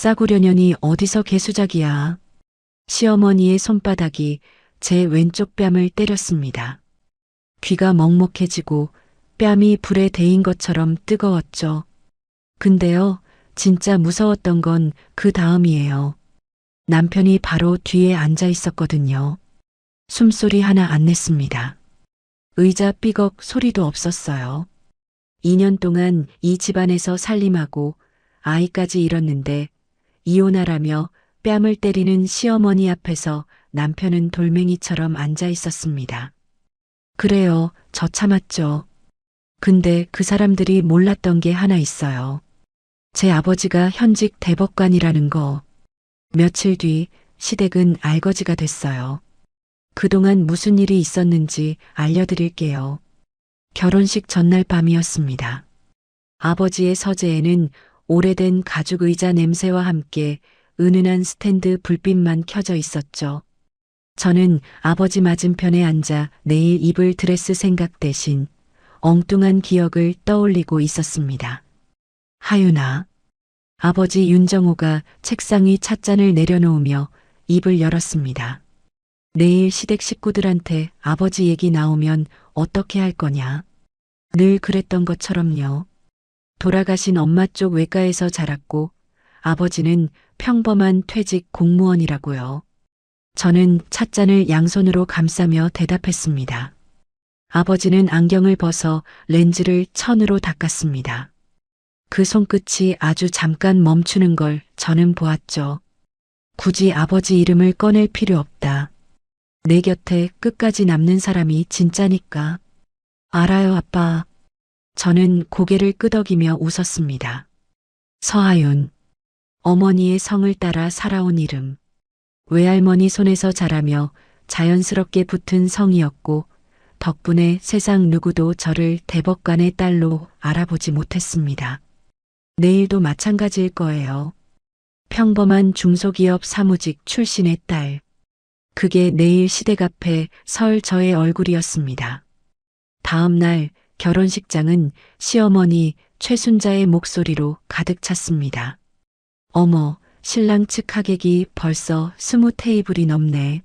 싸구려년이 어디서 개수작이야. 시어머니의 손바닥이 제 왼쪽 뺨을 때렸습니다. 귀가 먹먹해지고 뺨이 불에 데인 것처럼 뜨거웠죠. 근데요, 진짜 무서웠던 건 그 다음이에요. 남편이 바로 뒤에 앉아 있었거든요. 숨소리 하나 안 냈습니다. 의자 삐걱 소리도 없었어요. 2년 동안 이 집안에서 살림하고 아이까지 잃었는데 이혼하라며 뺨을 때리는 시어머니 앞에서 남편은 돌멩이처럼 앉아 있었습니다. 그래요, 저 참았죠. 근데 그 사람들이 몰랐던 게 하나 있어요. 제 아버지가 현직 대법관이라는 거. 며칠 뒤 시댁은 알거지가 됐어요. 그동안 무슨 일이 있었는지 알려드릴게요. 결혼식 전날 밤이었습니다. 아버지의 서재에는 오래된 가죽 의자 냄새와 함께 은은한 스탠드 불빛만 켜져 있었죠. 저는 아버지 맞은편에 앉아 내일 입을 드레스 생각 대신 엉뚱한 기억을 떠올리고 있었습니다. 하윤아. 아버지 윤정호가 책상 위 찻잔을 내려놓으며 입을 열었습니다. 내일 시댁 식구들한테 아버지 얘기 나오면 어떻게 할 거냐? 늘 그랬던 것처럼요. 돌아가신 엄마 쪽 외가에서 자랐고 아버지는 평범한 퇴직 공무원이라고요. 저는 찻잔을 양손으로 감싸며 대답했습니다. 아버지는 안경을 벗어 렌즈를 천으로 닦았습니다. 그 손끝이 아주 잠깐 멈추는 걸 저는 보았죠. 굳이 아버지 이름을 꺼낼 필요 없다. 내 곁에 끝까지 남는 사람이 진짜니까. 알아요, 아빠. 저는 고개를 끄덕이며 웃었습니다. 서하윤. 어머니의 성을 따라 살아온 이름. 외할머니 손에서 자라며 자연스럽게 붙은 성이었고 덕분에 세상 누구도 저를 대법관의 딸로 알아보지 못했습니다. 내일도 마찬가지일 거예요. 평범한 중소기업 사무직 출신의 딸. 그게 내일 시댁 앞에 설 저의 얼굴이었습니다. 다음 날 결혼식장은 시어머니 최순자의 목소리로 가득 찼습니다. 어머, 신랑 측 하객이 벌써 20테이블이 넘네.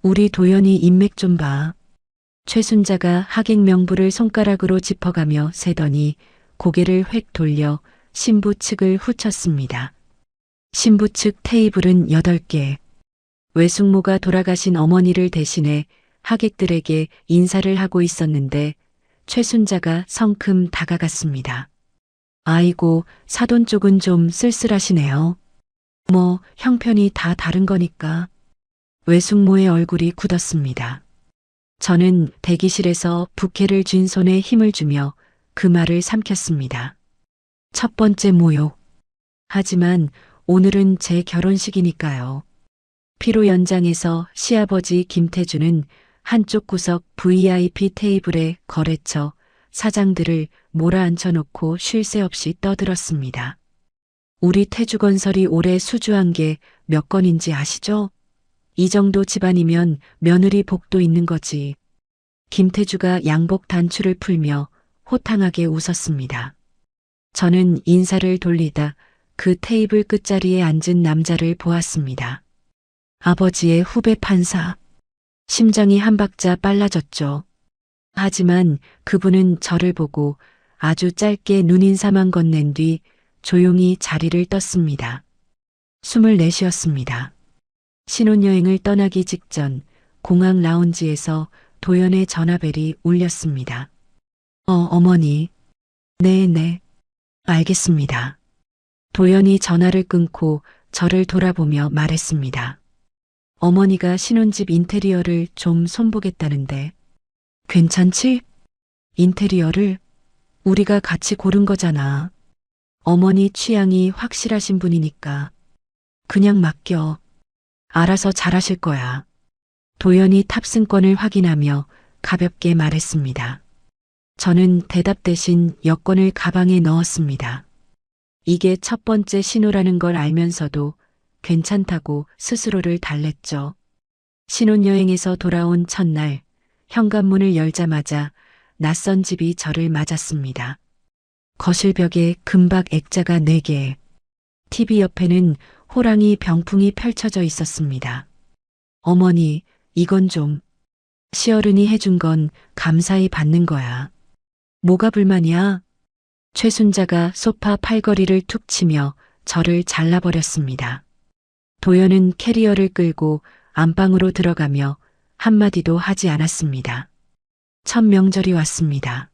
우리 도연이 인맥 좀 봐. 최순자가 하객 명부를 손가락으로 짚어가며 세더니 고개를 획 돌려 신부 측을 후쳤습니다. 신부 측 테이블은 8개. 외숙모가 돌아가신 어머니를 대신해 하객들에게 인사를 하고 있었는데 최순자가 성큼 다가갔습니다. 아이고, 사돈 쪽은 좀 쓸쓸하시네요. 뭐 형편이 다 다른 거니까. 외숙모의 얼굴이 굳었습니다. 저는 대기실에서 부케를 쥔 손에 힘을 주며 그 말을 삼켰습니다. 첫 번째 모욕. 하지만 오늘은 제 결혼식이니까요. 피로 연장에서 시아버지 김태주는 한쪽 구석 VIP 테이블에 거래처 사장들을 몰아앉혀놓고 쉴 새 없이 떠들었습니다. 우리 태주건설이 올해 수주한 게 몇 건인지 아시죠? 이 정도 집안이면 며느리 복도 있는 거지. 김태주가 양복 단추를 풀며 호탕하게 웃었습니다. 저는 인사를 돌리다 그 테이블 끝자리에 앉은 남자를 보았습니다. 아버지의 후배 판사. 심장이 한 박자 빨라졌죠. 하지만 그분은 저를 보고 아주 짧게 눈인사만 건넨 뒤 조용히 자리를 떴습니다. 숨을 내쉬었습니다. 신혼여행을 떠나기 직전 공항 라운지에서 도연의 전화벨이 울렸습니다. 어머니. 네, 알겠습니다. 도연이 전화를 끊고 저를 돌아보며 말했습니다. 어머니가 신혼집 인테리어를 좀 손보겠다는데 괜찮지? 인테리어를 우리가 같이 고른 거잖아. 어머니 취향이 확실하신 분이니까 그냥 맡겨. 알아서 잘하실 거야. 도연이 탑승권을 확인하며 가볍게 말했습니다. 저는 대답 대신 여권을 가방에 넣었습니다. 이게 첫 번째 신호라는 걸 알면서도 괜찮다고 스스로를 달랬죠. 신혼여행에서 돌아온 첫날 현관문을 열자마자 낯선 집이 저를 맞았습니다. 거실벽에 금박 액자가 4개. TV 옆에는 호랑이 병풍이 펼쳐져 있었습니다. 어머니, 이건 좀. 시어른이 해준 건 감사히 받는 거야. 뭐가 불만이야? 최순자가 소파 팔걸이를 툭 치며 저를 잘라버렸습니다. 도연은 캐리어를 끌고 안방으로 들어가며 한마디도 하지 않았습니다. 첫 명절이 왔습니다.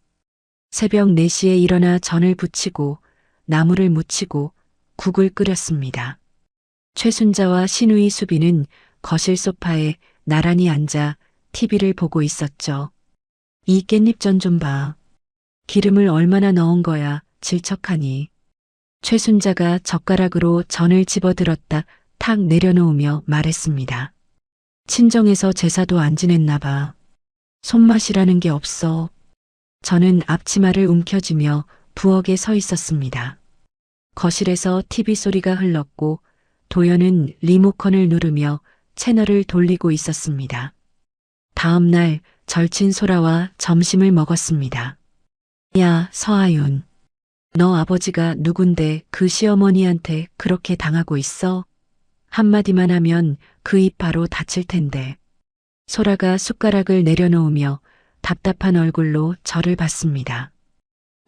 새벽 4시에 일어나 전을 부치고 나물을 무치고 국을 끓였습니다. 최순자와 시누이 수비는 거실 소파에 나란히 앉아 TV를 보고 있었죠. 이 깻잎전 좀 봐. 기름을 얼마나 넣은 거야, 질척하니. 최순자가 젓가락으로 전을 집어들었다 탁 내려놓으며 말했습니다. 친정에서 제사도 안 지냈나 봐. 손맛이라는 게 없어. 저는 앞치마를 움켜쥐며 부엌에 서 있었습니다. 거실에서 TV 소리가 흘렀고 도연은 리모컨을 누르며 채널을 돌리고 있었습니다. 다음 날 절친 소라와 점심을 먹었습니다. 야, 서아윤. 너 아버지가 누군데 그 시어머니한테 그렇게 당하고 있어? 한마디만 하면 그 입 바로 다칠 텐데. 소라가 숟가락을 내려놓으며 답답한 얼굴로 저를 봤습니다.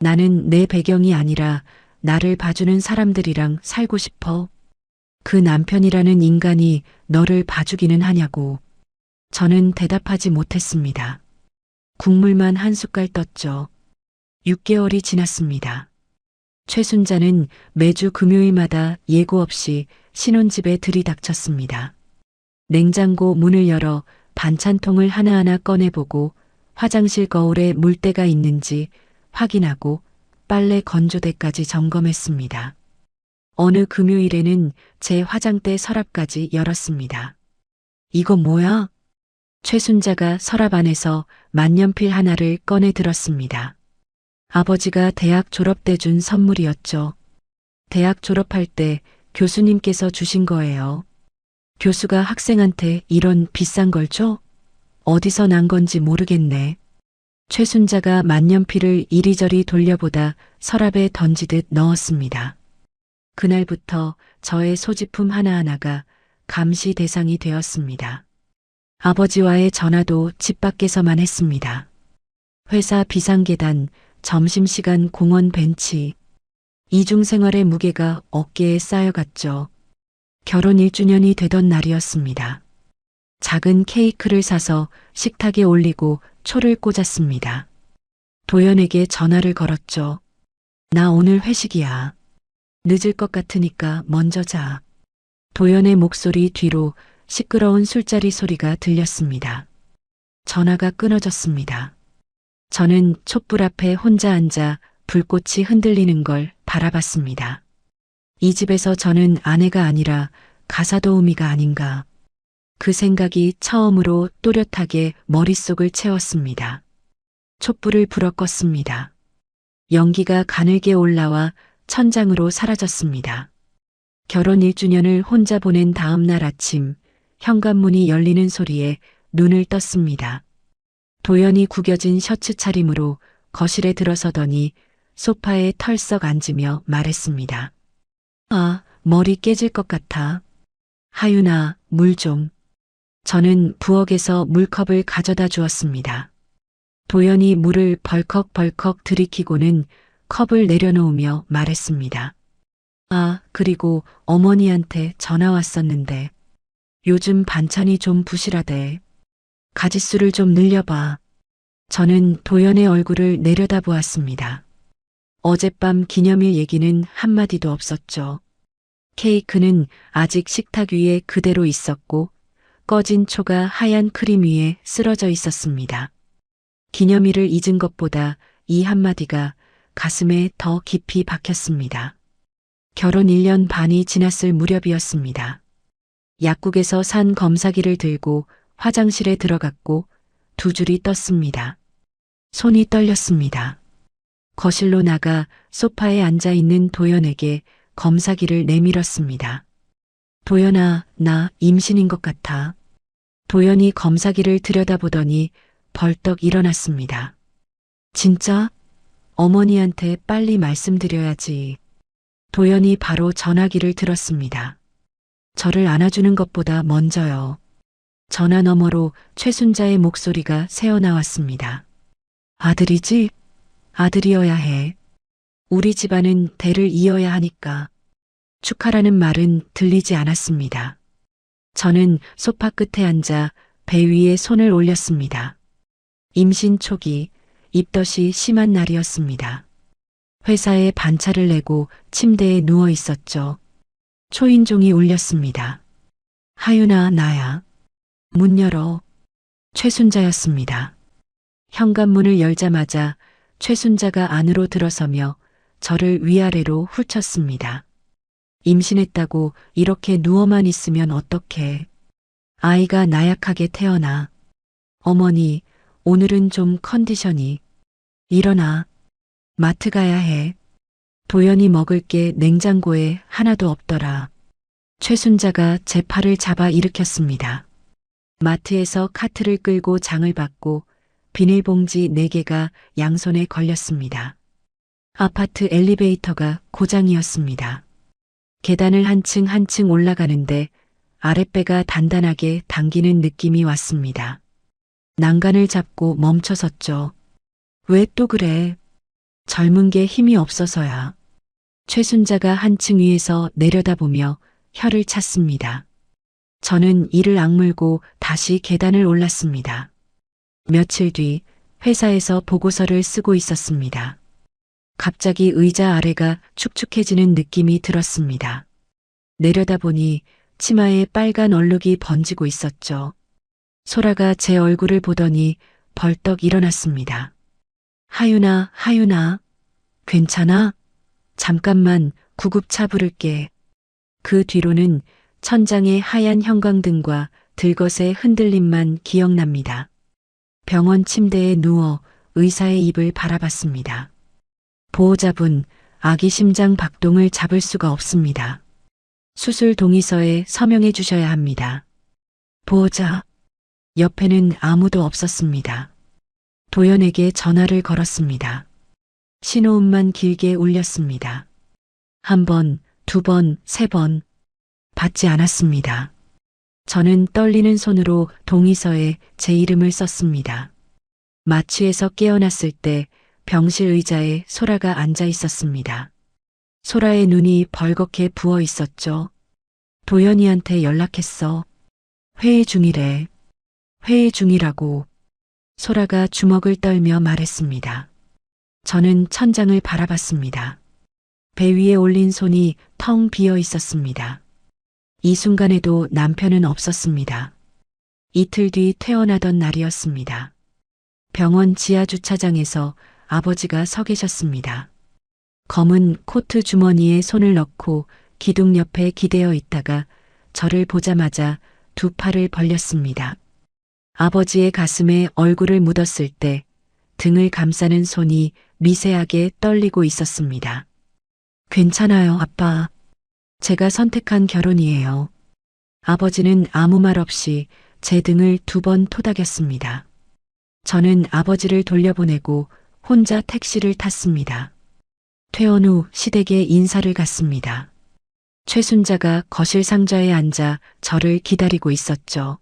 나는 내 배경이 아니라 나를 봐주는 사람들이랑 살고 싶어. 그 남편이라는 인간이 너를 봐주기는 하냐고. 저는 대답하지 못했습니다. 국물만 한 숟갈 떴죠. 6개월이 지났습니다. 최순자는 매주 금요일마다 예고 없이 신혼집에 들이닥쳤습니다. 냉장고 문을 열어 반찬통을 하나하나 꺼내보고 화장실 거울에 물때가 있는지 확인하고 빨래 건조대까지 점검했습니다. 어느 금요일에는 제 화장대 서랍까지 열었습니다. 이거 뭐야? 최순자가 서랍 안에서 만년필 하나를 꺼내 들었습니다. 아버지가 대학 졸업 때 준 선물이었죠. 대학 졸업할 때 교수님께서 주신 거예요. 교수가 학생한테 이런 비싼 걸 줘? 어디서 난 건지 모르겠네. 최순자가 만년필을 이리저리 돌려보다 서랍에 던지듯 넣었습니다. 그날부터 저의 소지품 하나하나가 감시 대상이 되었습니다. 아버지와의 전화도 집 밖에서만 했습니다. 회사 비상계단, 점심시간 공원 벤치. 이중생활의 무게가 어깨에 쌓여갔죠. 결혼 1주년이 되던 날이었습니다. 작은 케이크를 사서 식탁에 올리고 초를 꽂았습니다. 도연에게 전화를 걸었죠. 나 오늘 회식이야. 늦을 것 같으니까 먼저 자. 도연의 목소리 뒤로 시끄러운 술자리 소리가 들렸습니다. 전화가 끊어졌습니다. 저는 촛불 앞에 혼자 앉아 불꽃이 흔들리는 걸 바라봤습니다. 이 집에서 저는 아내가 아니라 가사도우미가 아닌가. 그 생각이 처음으로 또렷하게 머릿속을 채웠습니다. 촛불을 불어 껐습니다. 연기가 가늘게 올라와 천장으로 사라졌습니다. 결혼 1주년을 혼자 보낸 다음 날 아침, 현관문이 열리는 소리에 눈을 떴습니다. 도연이 구겨진 셔츠 차림으로 거실에 들어서더니 소파에 털썩 앉으며 말했습니다. 아, 머리 깨질 것 같아. 하윤아, 물 좀. 저는 부엌에서 물컵을 가져다 주었습니다. 도연이 물을 벌컥벌컥 들이키고는 컵을 내려놓으며 말했습니다. 아, 그리고 어머니한테 전화 왔었는데 요즘 반찬이 좀 부실하대. 가짓수를 좀 늘려봐. 저는 도연의 얼굴을 내려다보았습니다. 어젯밤 기념일 얘기는 한마디도 없었죠. 케이크는 아직 식탁 위에 그대로 있었고 꺼진 초가 하얀 크림 위에 쓰러져 있었습니다. 기념일을 잊은 것보다 이 한마디가 가슴에 더 깊이 박혔습니다. 결혼 1년 반이 지났을 무렵이었습니다. 약국에서 산 검사기를 들고 화장실에 들어갔고 두 줄이 떴습니다. 손이 떨렸습니다. 거실로 나가 소파에 앉아 있는 도연에게 검사기를 내밀었습니다. 도연아, 나 임신인 것 같아. 도연이 검사기를 들여다보더니 벌떡 일어났습니다. 진짜? 어머니한테 빨리 말씀드려야지. 도연이 바로 전화기를 들었습니다. 저를 안아주는 것보다 먼저요. 전화 너머로 최순자의 목소리가 새어나왔습니다. 아들이지? 아들이어야 해. 우리 집안은 대를 이어야 하니까. 축하라는 말은 들리지 않았습니다. 저는 소파 끝에 앉아 배 위에 손을 올렸습니다. 임신 초기, 입덧이 심한 날이었습니다. 회사에 반차를 내고 침대에 누워 있었죠. 초인종이 울렸습니다. 하윤아, 나야. 문 열어. 최순자였습니다. 현관문을 열자마자 최순자가 안으로 들어서며 저를 위아래로 훑쳤습니다. 임신했다고 이렇게 누워만 있으면 어떡해. 아이가 나약하게 태어나. 어머니, 오늘은 좀 컨디션이. 일어나. 마트 가야 해. 도연이 먹을 게 냉장고에 하나도 없더라. 최순자가 제 팔을 잡아 일으켰습니다. 마트에서 카트를 끌고 장을 받고 비닐봉지 4개가 양손에 걸렸습니다. 아파트 엘리베이터가 고장이었습니다. 계단을 한층 한층 올라가는데 아랫배가 단단하게 당기는 느낌이 왔습니다. 난간을 잡고 멈춰섰죠. 왜 또 그래? 젊은 게 힘이 없어서야. 최순자가 한층 위에서 내려다보며 혀를 찼습니다. 저는 이를 악물고 다시 계단을 올랐습니다. 며칠 뒤 회사에서 보고서를 쓰고 있었습니다. 갑자기 의자 아래가 축축해지는 느낌이 들었습니다. 내려다보니 치마에 빨간 얼룩이 번지고 있었죠. 소라가 제 얼굴을 보더니 벌떡 일어났습니다. 하윤아, 하윤아, 괜찮아? 잠깐만 구급차 부를게. 그 뒤로는 천장의 하얀 형광등과 들것의 흔들림만 기억납니다. 병원 침대에 누워 의사의 입을 바라봤습니다. 보호자분, 아기 심장 박동을 잡을 수가 없습니다. 수술 동의서에 서명해 주셔야 합니다. 보호자, 옆에는 아무도 없었습니다. 도연에게 전화를 걸었습니다. 신호음만 길게 울렸습니다. 1번, 2번, 3번. 받지 않았습니다. 저는 떨리는 손으로 동의서에 제 이름을 썼습니다. 마취에서 깨어났을 때 병실 의자에 소라가 앉아 있었습니다. 소라의 눈이 벌겋게 부어 있었죠. 도연이한테 연락했어. 회의 중이래. 회의 중이라고. 소라가 주먹을 떨며 말했습니다. 저는 천장을 바라봤습니다. 배 위에 올린 손이 텅 비어 있었습니다. 이 순간에도 남편은 없었습니다. 이틀 뒤 퇴원하던 날이었습니다. 병원 지하 주차장에서 아버지가 서 계셨습니다. 검은 코트 주머니에 손을 넣고 기둥 옆에 기대어 있다가 저를 보자마자 2 팔을 벌렸습니다. 아버지의 가슴에 얼굴을 묻었을 때 등을 감싸는 손이 미세하게 떨리고 있었습니다. 괜찮아요, 아빠. 제가 선택한 결혼이에요. 아버지는 아무 말 없이 제 등을 2번 토닥였습니다. 저는 아버지를 돌려보내고 혼자 택시를 탔습니다. 퇴원 후 시댁에 인사를 갔습니다. 최순자가 거실 상자에 앉아 저를 기다리고 있었죠.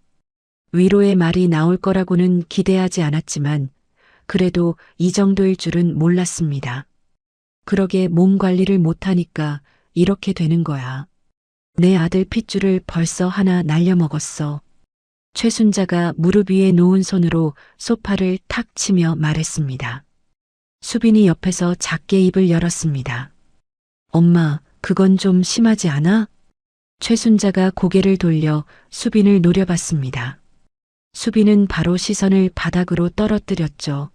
위로의 말이 나올 거라고는 기대하지 않았지만 그래도 이 정도일 줄은 몰랐습니다. 그러게 몸 관리를 못하니까 이렇게 되는 거야. 내 아들 핏줄을 벌써 하나 날려먹었어. 최순자가 무릎 위에 놓은 손으로 소파를 탁 치며 말했습니다. 수빈이 옆에서 작게 입을 열었습니다. 엄마, 그건 좀 심하지 않아? 최순자가 고개를 돌려 수빈을 노려봤습니다. 수빈은 바로 시선을 바닥으로 떨어뜨렸죠.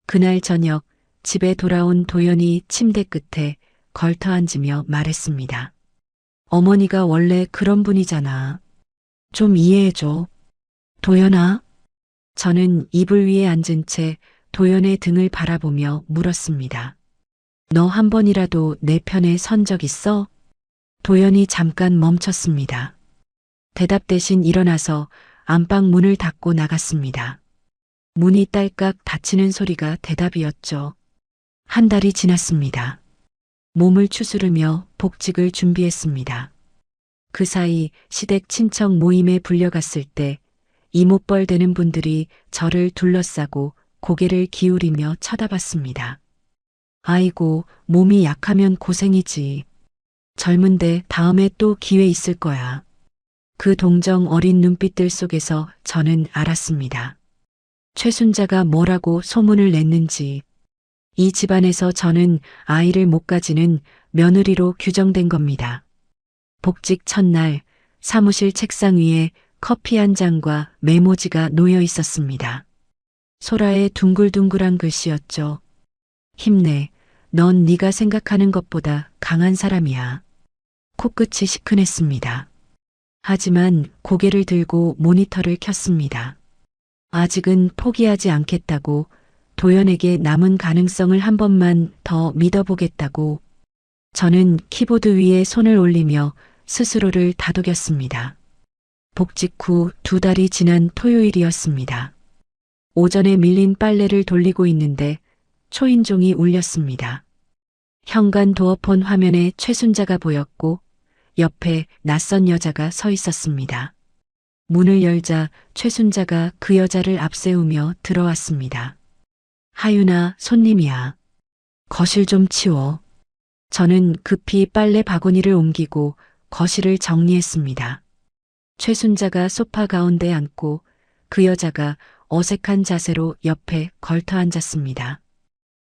그날 저녁 집에 돌아온 도연이 침대 끝에 걸터 앉으며 말했습니다. 어머니가 원래 그런 분이잖아. 좀 이해해줘. 도연아? 저는 이불 위에 앉은 채 도연의 등을 바라보며 물었습니다. 너 한 번이라도 내 편에 선 적 있어? 도연이 잠깐 멈췄습니다. 대답 대신 일어나서 안방 문을 닫고 나갔습니다. 문이 딸깍 닫히는 소리가 대답이었죠. 1달이 지났습니다. 몸을 추스르며 복직을 준비했습니다. 그 사이 시댁 친척 모임에 불려갔을 때 이목벌 되는 분들이 저를 둘러싸고 고개를 기울이며 쳐다봤습니다. 아이고, 몸이 약하면 고생이지. 젊은데 다음에 또 기회 있을 거야. 그 동정 어린 눈빛들 속에서 저는 알았습니다. 최순자가 뭐라고 소문을 냈는지. 이 집안에서 저는 아이를 못 가지는 며느리로 규정된 겁니다. 복직 첫날 사무실 책상 위에 커피 한 잔과 메모지가 놓여 있었습니다. 소라의 둥글둥글한 글씨였죠. 힘내. 넌 네가 생각하는 것보다 강한 사람이야. 코끝이 시큰했습니다. 하지만 고개를 들고 모니터를 켰습니다. 아직은 포기하지 않겠다고, 도연에게 남은 가능성을 한 번만 더 믿어보겠다고. 저는 키보드 위에 손을 올리며 스스로를 다독였습니다. 복직 후 2달이 지난 토요일이었습니다. 오전에 밀린 빨래를 돌리고 있는데 초인종이 울렸습니다. 현관 도어폰 화면에 최순자가 보였고 옆에 낯선 여자가 서 있었습니다. 문을 열자 최순자가 그 여자를 앞세우며 들어왔습니다. 하윤아, 손님이야. 거실 좀 치워. 저는 급히 빨래 바구니를 옮기고 거실을 정리했습니다. 최순자가 소파 가운데 앉고 그 여자가 어색한 자세로 옆에 걸터 앉았습니다.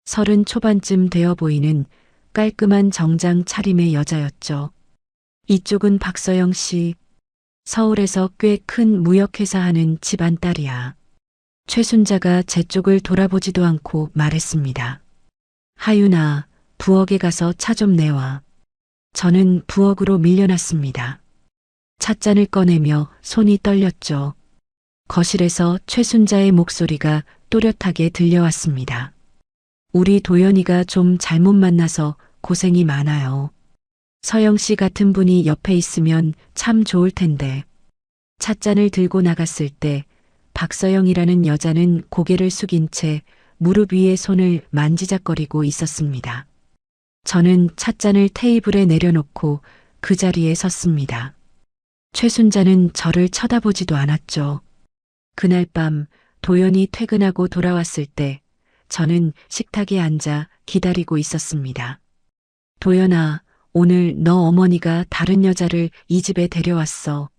30 초반쯤 되어 보이는 깔끔한 정장 차림의 여자였죠. 이쪽은 박서영 씨. 서울에서 꽤 큰 무역회사 하는 집안 딸이야. 최순자가 제 쪽을 돌아보지도 않고 말했습니다. 하윤아, 부엌에 가서 차 좀 내와. 저는 부엌으로 밀려났습니다. 찻잔을 꺼내며 손이 떨렸죠. 거실에서 최순자의 목소리가 또렷하게 들려왔습니다. 우리 도연이가 좀 잘못 만나서 고생이 많아요. 서영 씨 같은 분이 옆에 있으면 참 좋을 텐데. 찻잔을 들고 나갔을 때 박서영이라는 여자는 고개를 숙인 채 무릎 위에 손을 만지작거리고 있었습니다. 저는 찻잔을 테이블에 내려놓고 그 자리에 섰습니다. 최순자는 저를 쳐다보지도 않았죠. 그날 밤 도연이 퇴근하고 돌아왔을 때 저는 식탁에 앉아 기다리고 있었습니다. 도연아, 오늘 너 어머니가 다른 여자를 이 집에 데려왔어.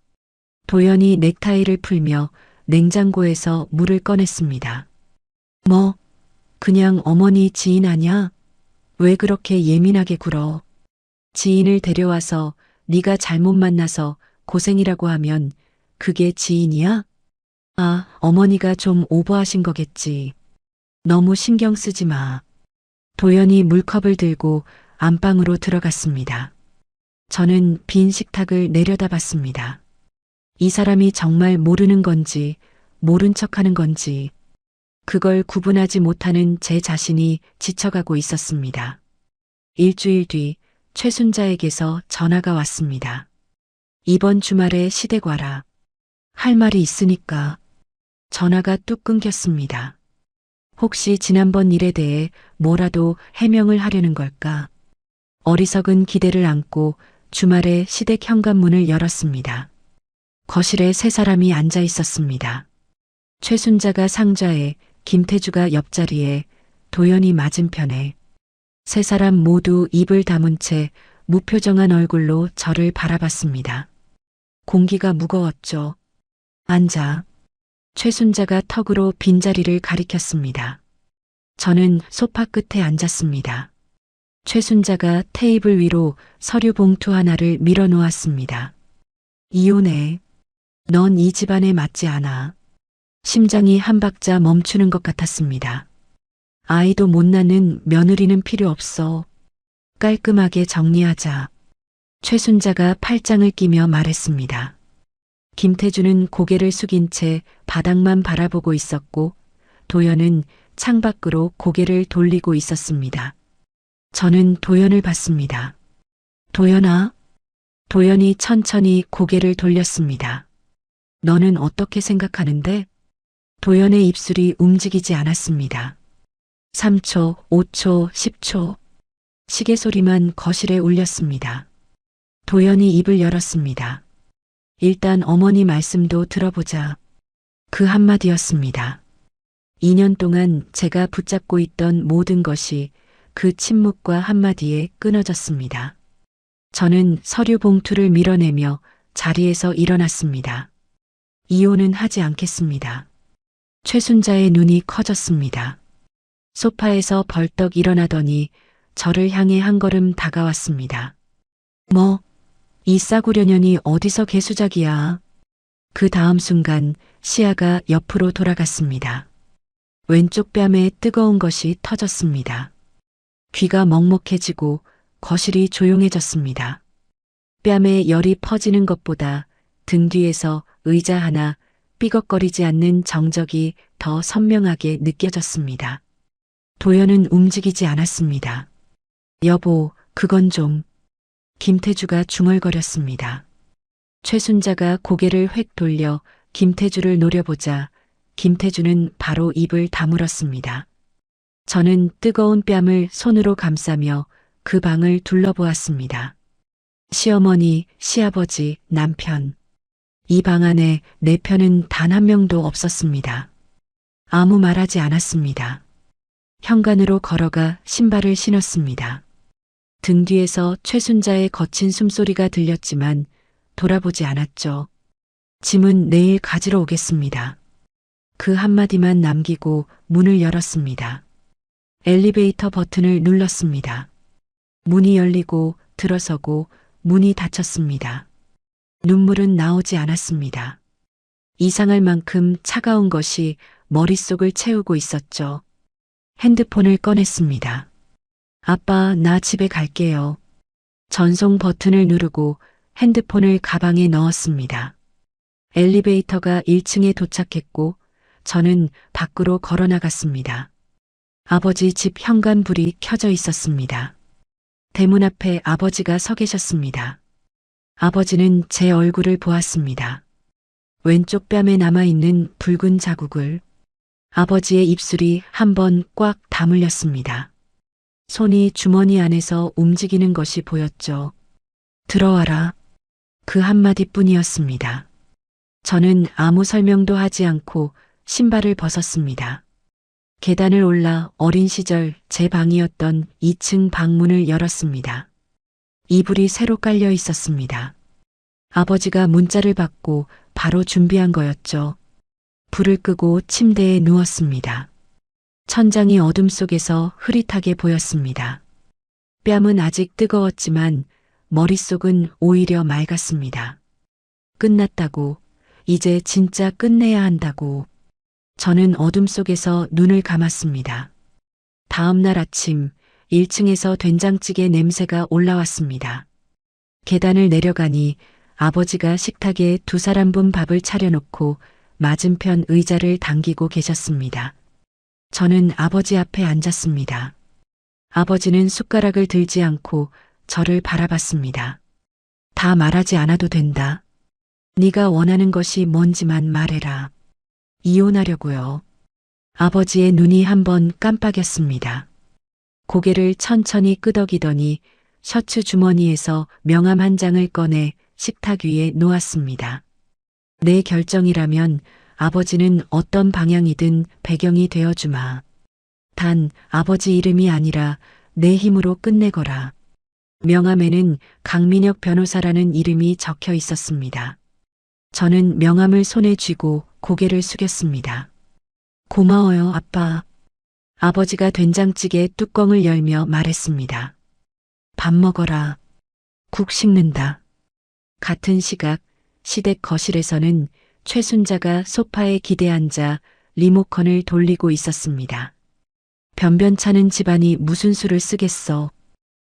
도연이 넥타이를 풀며 냉장고에서 물을 꺼냈습니다. 뭐, 그냥 어머니 지인 아냐? 왜 그렇게 예민하게 굴어? 지인을 데려와서 네가 잘못 만나서 고생이라고 하면 그게 지인이야? 아, 어머니가 좀 오버하신 거겠지. 너무 신경 쓰지 마. 도연이 물컵을 들고 안방으로 들어갔습니다. 저는 빈 식탁을 내려다봤습니다. 이 사람이 정말 모르는 건지 모른 척하는 건지 그걸 구분하지 못하는 제 자신이 지쳐가고 있었습니다. 일주일 뒤 최순자에게서 전화가 왔습니다. 이번 주말에 시댁 와라. 할 말이 있으니까. 전화가 뚝 끊겼습니다. 혹시 지난번 일에 대해 뭐라도 해명을 하려는 걸까? 어리석은 기대를 안고 주말에 시댁 현관문을 열었습니다. 거실에 3사람이 앉아 있었습니다. 최순자가 상좌에, 김태주가 옆자리에, 도연이 맞은편에. 3사람 모두 입을 다문 채 무표정한 얼굴로 저를 바라봤습니다. 공기가 무거웠죠. 앉아. 최순자가 턱으로 빈자리를 가리켰습니다. 저는 소파 끝에 앉았습니다. 최순자가 테이블 위로 서류 봉투 하나를 밀어놓았습니다. 이혼해. 넌 이 집안에 맞지 않아. 심장이 한 박자 멈추는 것 같았습니다. 아이도 못 낳는 며느리는 필요 없어. 깔끔하게 정리하자. 최순자가 팔짱을 끼며 말했습니다. 김태주는 고개를 숙인 채 바닥만 바라보고 있었고 도연은 창밖으로 고개를 돌리고 있었습니다. 저는 도연을 봤습니다. 도연아? 도연이 천천히 고개를 돌렸습니다. 너는 어떻게 생각하는데? 도연의 입술이 움직이지 않았습니다. 3초, 5초, 10초. 시계 소리만 거실에 울렸습니다. 도연이 입을 열었습니다. 일단 어머니 말씀도 들어보자. 그 한마디였습니다. 2년 동안 제가 붙잡고 있던 모든 것이 그 침묵과 한마디에 끊어졌습니다. 저는 서류 봉투를 밀어내며 자리에서 일어났습니다. 이혼은 하지 않겠습니다. 최순자의 눈이 커졌습니다. 소파에서 벌떡 일어나더니 저를 향해 한 걸음 다가왔습니다. 뭐, 이 싸구려년이 어디서 개수작이야. 그 다음 순간 시야가 옆으로 돌아갔습니다. 왼쪽 뺨에 뜨거운 것이 터졌습니다. 귀가 먹먹해지고 거실이 조용해졌습니다. 뺨에 열이 퍼지는 것보다 등 뒤에서 의자 하나 삐걱거리지 않는 정적이 더 선명하게 느껴졌습니다. 도연은 움직이지 않았습니다. 여보, 그건 좀. 김태주가 중얼거렸습니다. 최순자가 고개를 획 돌려 김태주를 노려보자 김태주는 바로 입을 다물었습니다. 저는 뜨거운 뺨을 손으로 감싸며 그 방을 둘러보았습니다. 시어머니, 시아버지, 남편. 이 방 안에 내 편은 단 한 명도 없었습니다. 아무 말하지 않았습니다. 현관으로 걸어가 신발을 신었습니다. 등 뒤에서 최순자의 거친 숨소리가 들렸지만 돌아보지 않았죠. 짐은 내일 가지러 오겠습니다. 그 한마디만 남기고 문을 열었습니다. 엘리베이터 버튼을 눌렀습니다. 문이 열리고 들어서고 문이 닫혔습니다. 눈물은 나오지 않았습니다. 이상할 만큼 차가운 것이 머릿속을 채우고 있었죠. 핸드폰을 꺼냈습니다. 아빠, 나 집에 갈게요. 전송 버튼을 누르고 핸드폰을 가방에 넣었습니다. 엘리베이터가 1층에 도착했고 저는 밖으로 걸어 나갔습니다. 아버지 집 현관불이 켜져 있었습니다. 대문 앞에 아버지가 서 계셨습니다. 아버지는 제 얼굴을 보았습니다. 왼쪽 뺨에 남아있는 붉은 자국을. 아버지의 입술이 한 번 꽉 다물렸습니다. 손이 주머니 안에서 움직이는 것이 보였죠. 들어와라. 그 한마디뿐이었습니다. 저는 아무 설명도 하지 않고 신발을 벗었습니다. 계단을 올라 어린 시절 제 방이었던 2층 방문을 열었습니다. 이불이 새로 깔려 있었습니다. 아버지가 문자를 받고 바로 준비한 거였죠. 불을 끄고 침대에 누웠습니다. 천장이 어둠 속에서 흐릿하게 보였습니다. 뺨은 아직 뜨거웠지만 머릿속은 오히려 맑았습니다. 끝났다고, 이제 진짜 끝내야 한다고. 저는 어둠 속에서 눈을 감았습니다. 다음 날 아침 1층에서 된장찌개 냄새가 올라왔습니다. 계단을 내려가니 아버지가 식탁에 2사람분 밥을 차려놓고 맞은편 의자를 당기고 계셨습니다. 저는 아버지 앞에 앉았습니다. 아버지는 숟가락을 들지 않고 저를 바라봤습니다. 다 말하지 않아도 된다. 네가 원하는 것이 뭔지만 말해라. 이혼하려고요. 아버지의 눈이 한번 깜빡였습니다. 고개를 천천히 끄덕이더니 셔츠 주머니에서 명함 한 장을 꺼내 식탁 위에 놓았습니다. 내 결정이라면 아버지는 어떤 방향이든 배경이 되어주마. 단 아버지 이름이 아니라 내 힘으로 끝내거라. 명함에는 강민혁 변호사라는 이름이 적혀 있었습니다. 저는 명함을 손에 쥐고 고개를 숙였습니다. 고마워요, 아빠. 아버지가 된장찌개 뚜껑을 열며 말했습니다. 밥 먹어라. 국 식는다. 같은 시각 시댁 거실에서는 최순자가 소파에 기대앉아 리모컨을 돌리고 있었습니다. 변변찮은 집안이 무슨 수를 쓰겠어.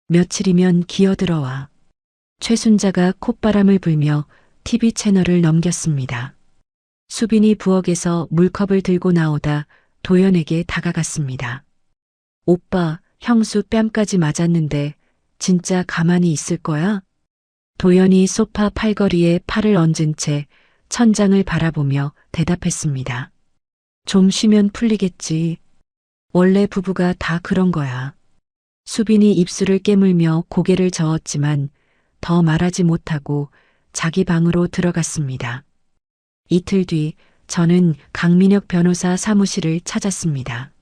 며칠이면 기어들어와. 최순자가 콧바람을 불며 TV 채널을 넘겼습니다. 수빈이 부엌에서 물컵을 들고 나오다 도연에게 다가갔습니다. 오빠, 형수 뺨까지 맞았는데 진짜 가만히 있을 거야? 도연이 소파 팔걸이에 팔을 얹은 채 천장을 바라보며 대답했습니다. 좀 쉬면 풀리겠지. 원래 부부가 다 그런 거야. 수빈이 입술을 깨물며 고개를 저었지만 더 말하지 못하고 자기 방으로 들어갔습니다. 이틀 뒤 저는 강민혁 변호사 사무실을 찾았습니다.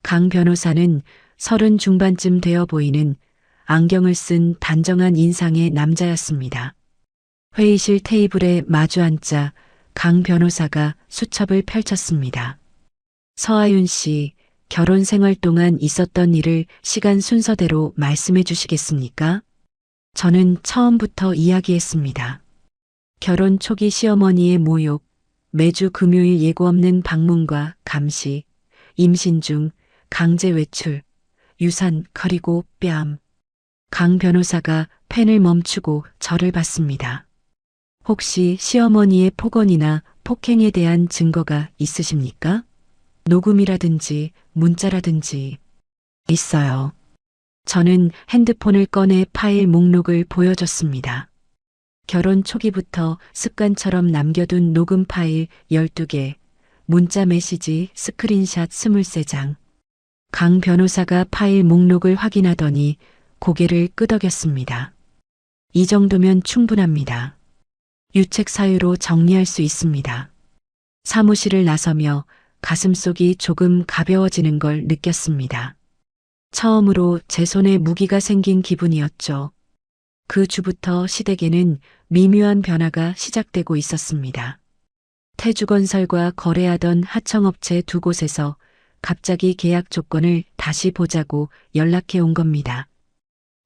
강 변호사는 30 중반쯤 되어 보이는 안경을 쓴 단정한 인상의 남자였습니다. 회의실 테이블에 마주 앉자 강 변호사가 수첩을 펼쳤습니다. 서하윤 씨, 결혼 생활 동안 있었던 일을 시간 순서대로 말씀해 주시겠습니까? 저는 처음부터 이야기했습니다. 결혼 초기 시어머니의 모욕, 매주 금요일 예고 없는 방문과 감시, 임신 중 강제 외출, 유산 그리고 뺨. 강 변호사가 펜을 멈추고 저를 봤습니다. 혹시 시어머니의 폭언이나 폭행에 대한 증거가 있으십니까? 녹음이라든지 문자라든지. 있어요. 저는 핸드폰을 꺼내 파일 목록을 보여줬습니다. 결혼 초기부터 습관처럼 남겨둔 녹음 파일 12개, 문자 메시지 스크린샷 23장. 강 변호사가 파일 목록을 확인하더니 고개를 끄덕였습니다. 이 정도면 충분합니다. 유책 사유로 정리할 수 있습니다. 사무실을 나서며 가슴속이 조금 가벼워지는 걸 느꼈습니다. 처음으로 제 손에 무기가 생긴 기분이었죠. 그 주부터 시댁에는 미묘한 변화가 시작되고 있었습니다. 태주건설과 거래하던 하청업체 두 곳에서 갑자기 계약 조건을 다시 보자고 연락해 온 겁니다.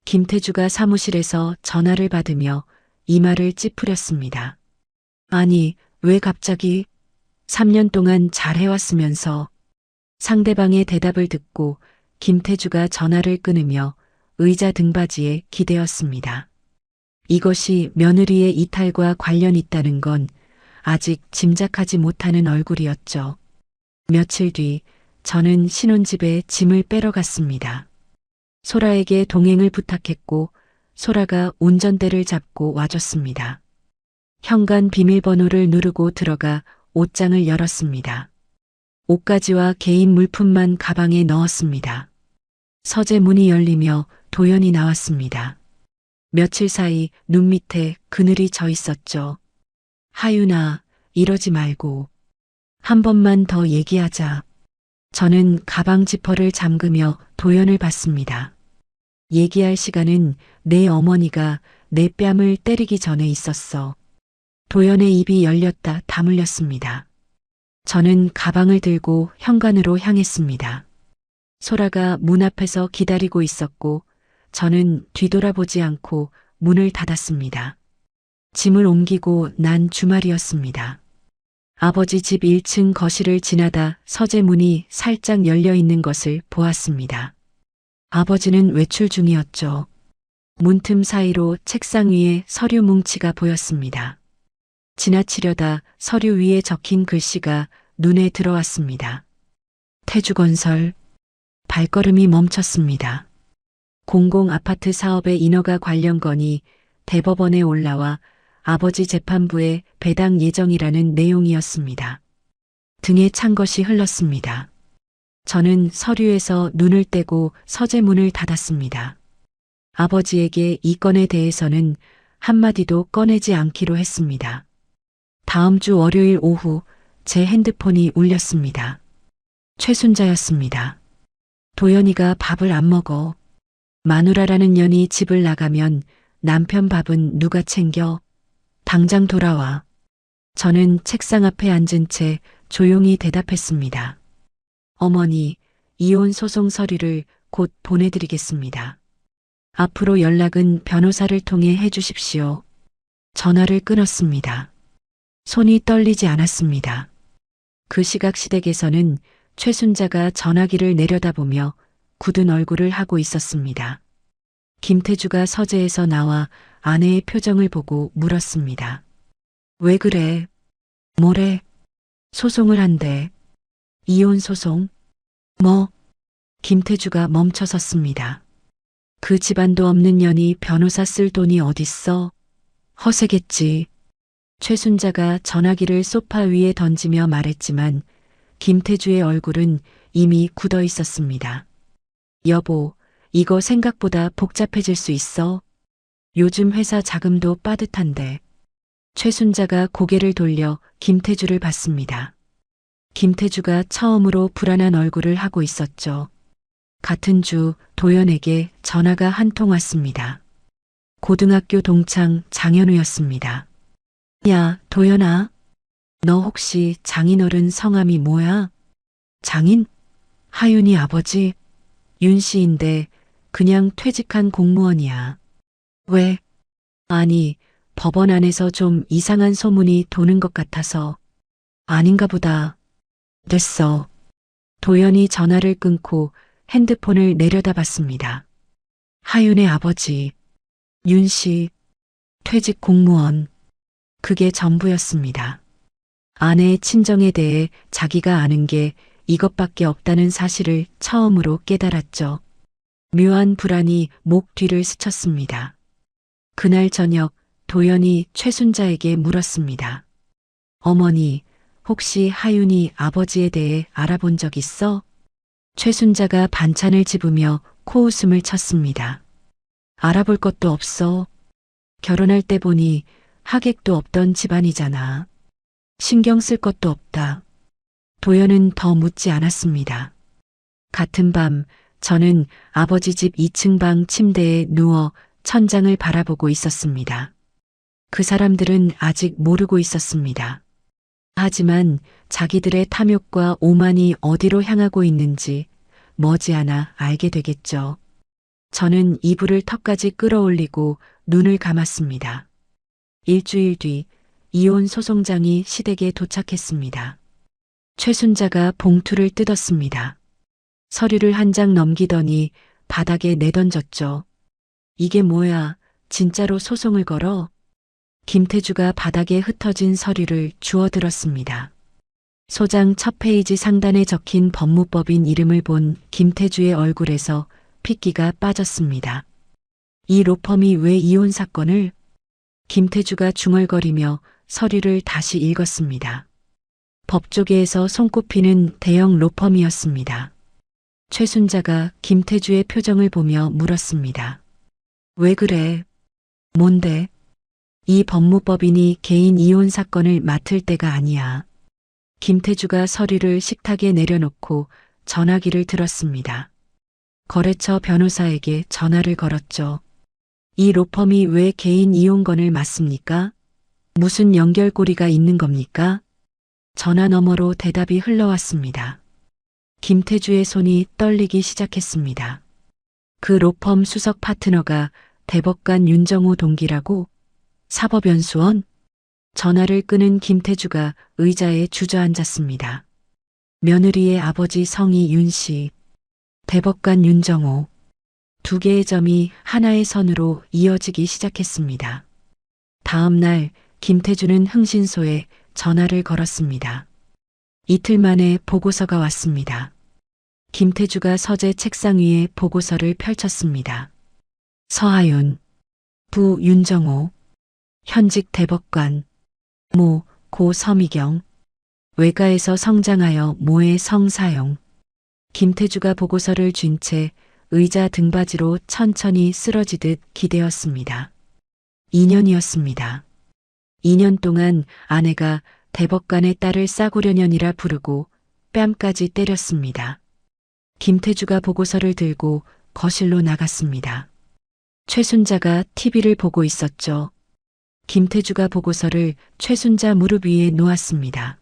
김태주가 사무실에서 전화를 받으며 이마를 찌푸렸습니다. 아니, 왜 갑자기? 3년 동안 잘해왔으면서. 상대방의 대답을 듣고 김태주가 전화를 끊으며 의자 등받이에 기대었습니다. 이것이 며느리의 이탈과 관련 있다는 건 아직 짐작하지 못하는 얼굴이었죠. 며칠 뒤 저는 신혼집에 짐을 빼러 갔습니다. 소라에게 동행을 부탁했고 소라가 운전대를 잡고 와줬습니다. 현관 비밀번호를 누르고 들어가 옷장을 열었습니다. 옷가지와 개인 물품만 가방에 넣었습니다. 서재 문이 열리며 도연이 나왔습니다. 며칠 사이 눈 밑에 그늘이 져 있었죠. 하윤아, 이러지 말고. 한 번만 더 얘기하자. 저는 가방 지퍼를 잠그며 도연을 봤습니다. 얘기할 시간은 내 어머니가 내 뺨을 때리기 전에 있었어. 도연의 입이 열렸다 다물렸습니다. 저는 가방을 들고 현관으로 향했습니다. 소라가 문 앞에서 기다리고 있었고 저는 뒤돌아보지 않고 문을 닫았습니다. 짐을 옮기고 난 주말이었습니다. 아버지 집 1층 거실을 지나다 서재 문이 살짝 열려 있는 것을 보았습니다. 아버지는 외출 중이었죠. 문틈 사이로 책상 위에 서류 뭉치가 보였습니다. 지나치려다 서류 위에 적힌 글씨가 눈에 들어왔습니다. 태주건설. 발걸음이 멈췄습니다. 공공아파트 사업의 인허가 관련 건이 대법원에 올라와 아버지 재판부에 배당 예정이라는 내용이었습니다. 등에 찬 것이 흘렀습니다. 저는 서류에서 눈을 떼고 서재 문을 닫았습니다. 아버지에게 이 건에 대해서는 한마디도 꺼내지 않기로 했습니다. 다음 주 월요일 오후 제 핸드폰이 울렸습니다. 최순자였습니다. 도연이가 밥을 안 먹어. 마누라라는 년이 집을 나가면 남편 밥은 누가 챙겨? 당장 돌아와. 저는 책상 앞에 앉은 채 조용히 대답했습니다. 어머니, 이혼 소송 서류를 곧 보내드리겠습니다. 앞으로 연락은 변호사를 통해 해주십시오. 전화를 끊었습니다. 손이 떨리지 않았습니다. 그 시각 시댁에서는 최순자가 전화기를 내려다보며 굳은 얼굴을 하고 있었습니다. 김태주가 서재에서 나와 아내의 표정을 보고 물었습니다. 왜 그래? 뭐래? 소송을 한대. 이혼 소송? 뭐? 김태주가 멈춰섰습니다. 그 집안도 없는 년이 변호사 쓸 돈이 어딨어? 허세겠지. 최순자가 전화기를 소파 위에 던지며 말했지만 김태주의 얼굴은 이미 굳어 있었습니다. 여보, 이거 생각보다 복잡해질 수 있어. 요즘 회사 자금도 빠듯한데. 최순자가 고개를 돌려 김태주를 봤습니다. 김태주가 처음으로 불안한 얼굴을 하고 있었죠. 같은 주 도연에게 전화가 한 통 왔습니다. 고등학교 동창 장현우였습니다. 야, 도연아. 너 혹시 장인어른 성함이 뭐야? 장인? 하윤이 아버지? 윤 씨인데 그냥 퇴직한 공무원이야. 왜? 아니, 법원 안에서 좀 이상한 소문이 도는 것 같아서. 아닌가 보다. 됐어. 도연이 전화를 끊고 핸드폰을 내려다봤습니다. 하윤의 아버지, 윤 씨, 퇴직 공무원. 그게 전부였습니다. 아내의 친정에 대해 자기가 아는 게 이것밖에 없다는 사실을 처음으로 깨달았죠. 묘한 불안이 목 뒤를 스쳤습니다. 그날 저녁 도연이 최순자에게 물었습니다. 어머니, 혹시 하윤이 아버지에 대해 알아본 적 있어? 최순자가 반찬을 집으며 코웃음을 쳤습니다. 알아볼 것도 없어. 결혼할 때 보니 하객도 없던 집안이잖아. 신경 쓸 것도 없다. 도연은 더 묻지 않았습니다. 같은 밤 저는 아버지 집 2층 방 침대에 누워 천장을 바라보고 있었습니다. 그 사람들은 아직 모르고 있었습니다. 하지만 자기들의 탐욕과 오만이 어디로 향하고 있는지 머지않아 알게 되겠죠. 저는 이불을 턱까지 끌어올리고 눈을 감았습니다. 일주일 뒤 이혼 소송장이 시댁에 도착했습니다. 최순자가 봉투를 뜯었습니다. 서류를 한 장 넘기더니 바닥에 내던졌죠. 이게 뭐야, 진짜로 소송을 걸어? 김태주가 바닥에 흩어진 서류를 주워들었습니다. 소장 첫 페이지 상단에 적힌 법무법인 이름을 본 김태주의 얼굴에서 핏기가 빠졌습니다. 이 로펌이 왜 이혼 사건을? 김태주가 중얼거리며 서류를 다시 읽었습니다. 법조계에서 손꼽히는 대형 로펌이었습니다. 최순자가 김태주의 표정을 보며 물었습니다. 왜 그래? 뭔데? 이 법무법인이 개인 이혼 사건을 맡을 때가 아니야. 김태주가 서류를 식탁에 내려놓고 전화기를 들었습니다. 거래처 변호사에게 전화를 걸었죠. 이 로펌이 왜 개인 이혼건을 맡습니까? 무슨 연결고리가 있는 겁니까? 전화 너머로 대답이 흘러왔습니다. 김태주의 손이 떨리기 시작했습니다. 그 로펌 수석 파트너가 대법관 윤정호 동기라고? 사법연수원? 전화를 끊은 김태주가 의자에 주저앉았습니다. 며느리의 아버지 성이 윤 씨, 대법관 윤정호. 두 개의 점이 하나의 선으로 이어지기 시작했습니다. 다음 날 김태주는 흥신소에 전화를 걸었습니다. 이틀 만에 보고서가 왔습니다. 김태주가 서재 책상 위에 보고서를 펼쳤습니다. 서하윤, 부 윤정호, 현직 대법관, 모, 고 서미경, 외가에서 성장하여 모의 성사용. 김태주가 보고서를 쥔 채 의자 등받이로 천천히 쓰러지듯 기대었습니다. 2년이었습니다. 2년 동안 아내가 대법관의 딸을 싸구려년이라 부르고 뺨까지 때렸습니다. 김태주가 보고서를 들고 거실로 나갔습니다. 최순자가 TV를 보고 있었죠. 김태주가 보고서를 최순자 무릎 위에 놓았습니다.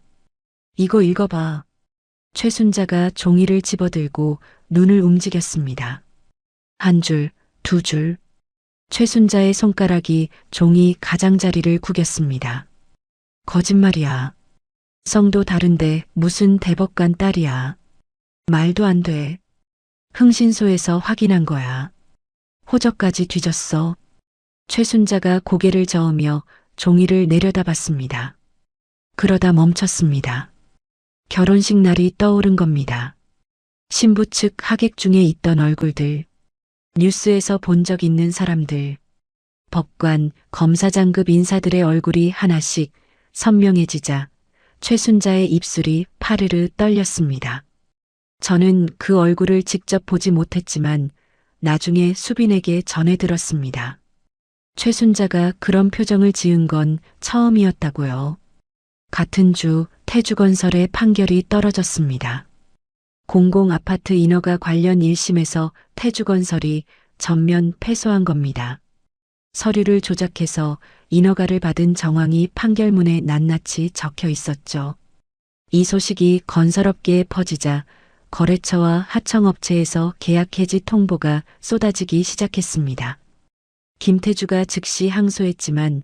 이거 읽어봐. 최순자가 종이를 집어들고 눈을 움직였습니다. 한 줄, 두 줄. 최순자의 손가락이 종이 가장자리를 구겼습니다. 거짓말이야. 성도 다른데 무슨 대법관 딸이야. 말도 안 돼. 흥신소에서 확인한 거야. 호적까지 뒤졌어. 최순자가 고개를 저으며 종이를 내려다봤습니다. 그러다 멈췄습니다. 결혼식 날이 떠오른 겁니다. 신부 측 하객 중에 있던 얼굴들, 뉴스에서 본 적 있는 사람들, 법관, 검사장급 인사들의 얼굴이 하나씩 선명해지자 최순자의 입술이 파르르 떨렸습니다. 저는 그 얼굴을 직접 보지 못했지만 나중에 수빈에게 전해 들었습니다. 최순자가 그런 표정을 지은 건 처음이었다고요. 같은 주 태주건설의 판결이 떨어졌습니다. 공공아파트 인허가 관련 1심에서 태주건설이 전면 패소한 겁니다. 서류를 조작해서 인허가를 받은 정황이 판결문에 낱낱이 적혀 있었죠. 이 소식이 건설업계에 퍼지자 거래처와 하청업체에서 계약 해지 통보가 쏟아지기 시작했습니다. 김태주가 즉시 항소했지만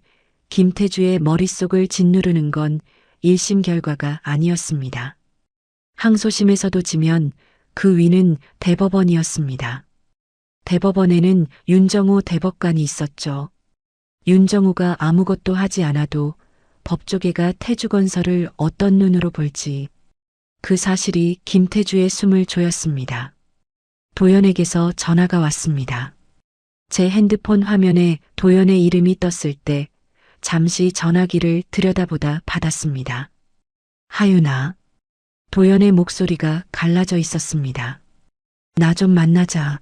김태주의 머릿속을 짓누르는 건 1심 결과가 아니었습니다. 항소심에서도 지면 그 위는 대법원이었습니다. 대법원에는 윤정호 대법관이 있었죠. 윤정호가 아무것도 하지 않아도 법조계가 태주건설을 어떤 눈으로 볼지 그 사실이 김태주의 숨을 조였습니다. 도연에게서 전화가 왔습니다. 제 핸드폰 화면에 도연의 이름이 떴을 때 잠시 전화기를 들여다보다 받았습니다. 하윤아. 도연의 목소리가 갈라져 있었습니다. 나 좀 만나자.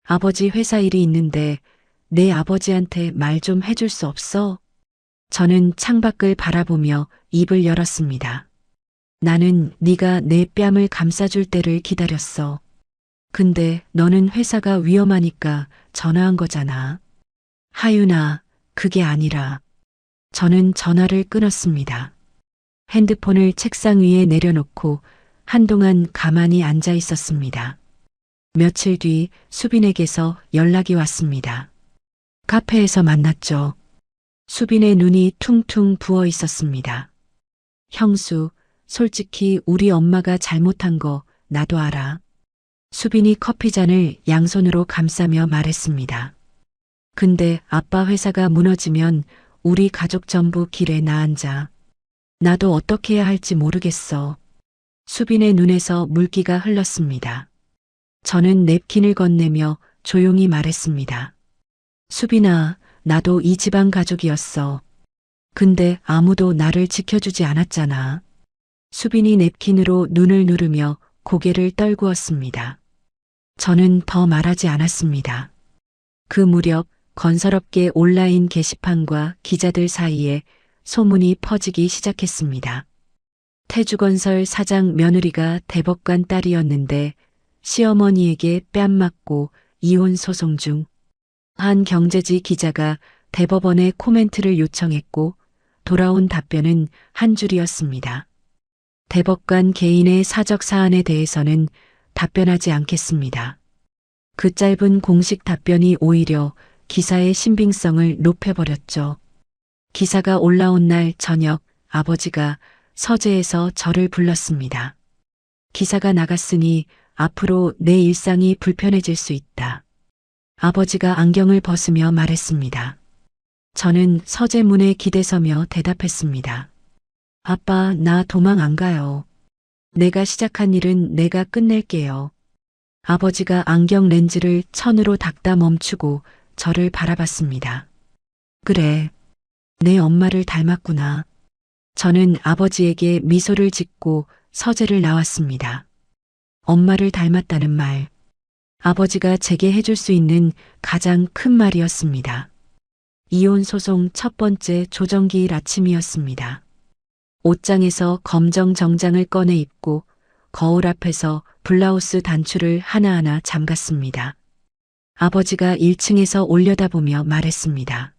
아버지 회사 일이 있는데 내 아버지한테 말 좀 해줄 수 없어? 저는 창밖을 바라보며 입을 열었습니다. 나는 네가 내 뺨을 감싸줄 때를 기다렸어. 근데 너는 회사가 위험하니까 전화한 거잖아. 하윤아, 그게 아니라. 저는 전화를 끊었습니다. 핸드폰을 책상 위에 내려놓고 한동안 가만히 앉아 있었습니다. 며칠 뒤 수빈에게서 연락이 왔습니다. 카페에서 만났죠. 수빈의 눈이 퉁퉁 부어 있었습니다. 형수, 솔직히 우리 엄마가 잘못한 거 나도 알아. 수빈이 커피잔을 양손으로 감싸며 말했습니다. 근데 아빠 회사가 무너지면 우리 가족 전부 길에 나앉아. 나도 어떻게 해야 할지 모르겠어. 수빈의 눈에서 물기가 흘렀습니다. 저는 냅킨을 건네며 조용히 말했습니다. 수빈아, 나도 이 집안 가족이었어. 근데 아무도 나를 지켜주지 않았잖아. 수빈이 냅킨으로 눈을 누르며 고개를 떨구었습니다. 저는 더 말하지 않았습니다. 그 무렵 건설업계 온라인 게시판과 기자들 사이에 소문이 퍼지기 시작했습니다. 태주건설 사장 며느리가 대법관 딸이었는데 시어머니에게 뺨 맞고 이혼 소송 중. 한 경제지 기자가 대법원에 코멘트를 요청했고 돌아온 답변은 한 줄이었습니다. 대법관 개인의 사적 사안에 대해서는 답변하지 않겠습니다. 그 짧은 공식 답변이 오히려 기사의 신빙성을 높여버렸죠. 기사가 올라온 날 저녁 아버지가 서재에서 저를 불렀습니다. 기사가 나갔으니 앞으로 내 일상이 불편해질 수 있다. 아버지가 안경을 벗으며 말했습니다. 저는 서재 문에 기대서며 대답했습니다. 아빠, 나 도망 안 가요. 내가 시작한 일은 내가 끝낼게요. 아버지가 안경 렌즈를 천으로 닦다 멈추고 저를 바라봤습니다. 그래, 내 엄마를 닮았구나. 저는 아버지에게 미소를 짓고 서재를 나왔습니다. 엄마를 닮았다는 말. 아버지가 제게 해줄 수 있는 가장 큰 말이었습니다. 이혼 소송 첫 번째 조정기일 아침이었습니다. 옷장에서 검정 정장을 꺼내 입고 거울 앞에서 블라우스 단추를 하나하나 잠갔습니다. 아버지가 1층에서 올려다보며 말했습니다.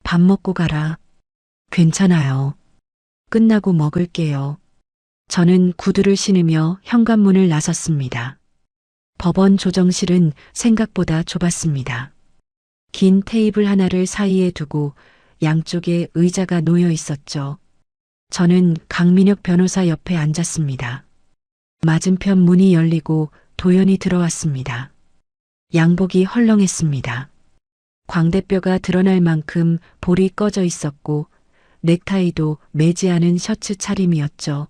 밥 먹고 가라. 괜찮아요. 끝나고 먹을게요. 저는 구두를 신으며 현관문을 나섰습니다. 법원 조정실은 생각보다 좁았습니다. 긴 테이블 하나를 사이에 두고 양쪽에 의자가 놓여 있었죠. 저는 강민혁 변호사 옆에 앉았습니다. 맞은편 문이 열리고 도연이 들어왔습니다. 양복이 헐렁했습니다. 광대뼈가 드러날 만큼 볼이 꺼져 있었고 넥타이도 매지 않은 셔츠 차림이었죠.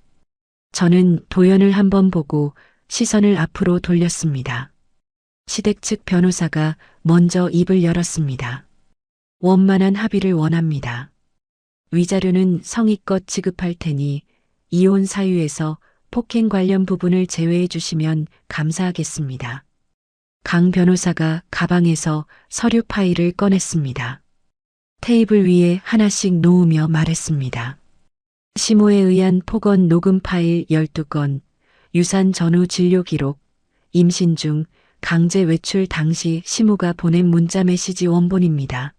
저는 도연을 한번 보고 시선을 앞으로 돌렸습니다. 시댁 측 변호사가 먼저 입을 열었습니다. 원만한 합의를 원합니다. 위자료는 성의껏 지급할 테니 이혼 사유에서 폭행 관련 부분을 제외해 주시면 감사하겠습니다. 강 변호사가 가방에서 서류 파일을 꺼냈습니다. 테이블 위에 하나씩 놓으며 말했습니다. 시모에 의한 폭언 녹음 파일 12건, 유산 전후 진료 기록, 임신 중 강제 외출 당시 시모가 보낸 문자 메시지 원본입니다.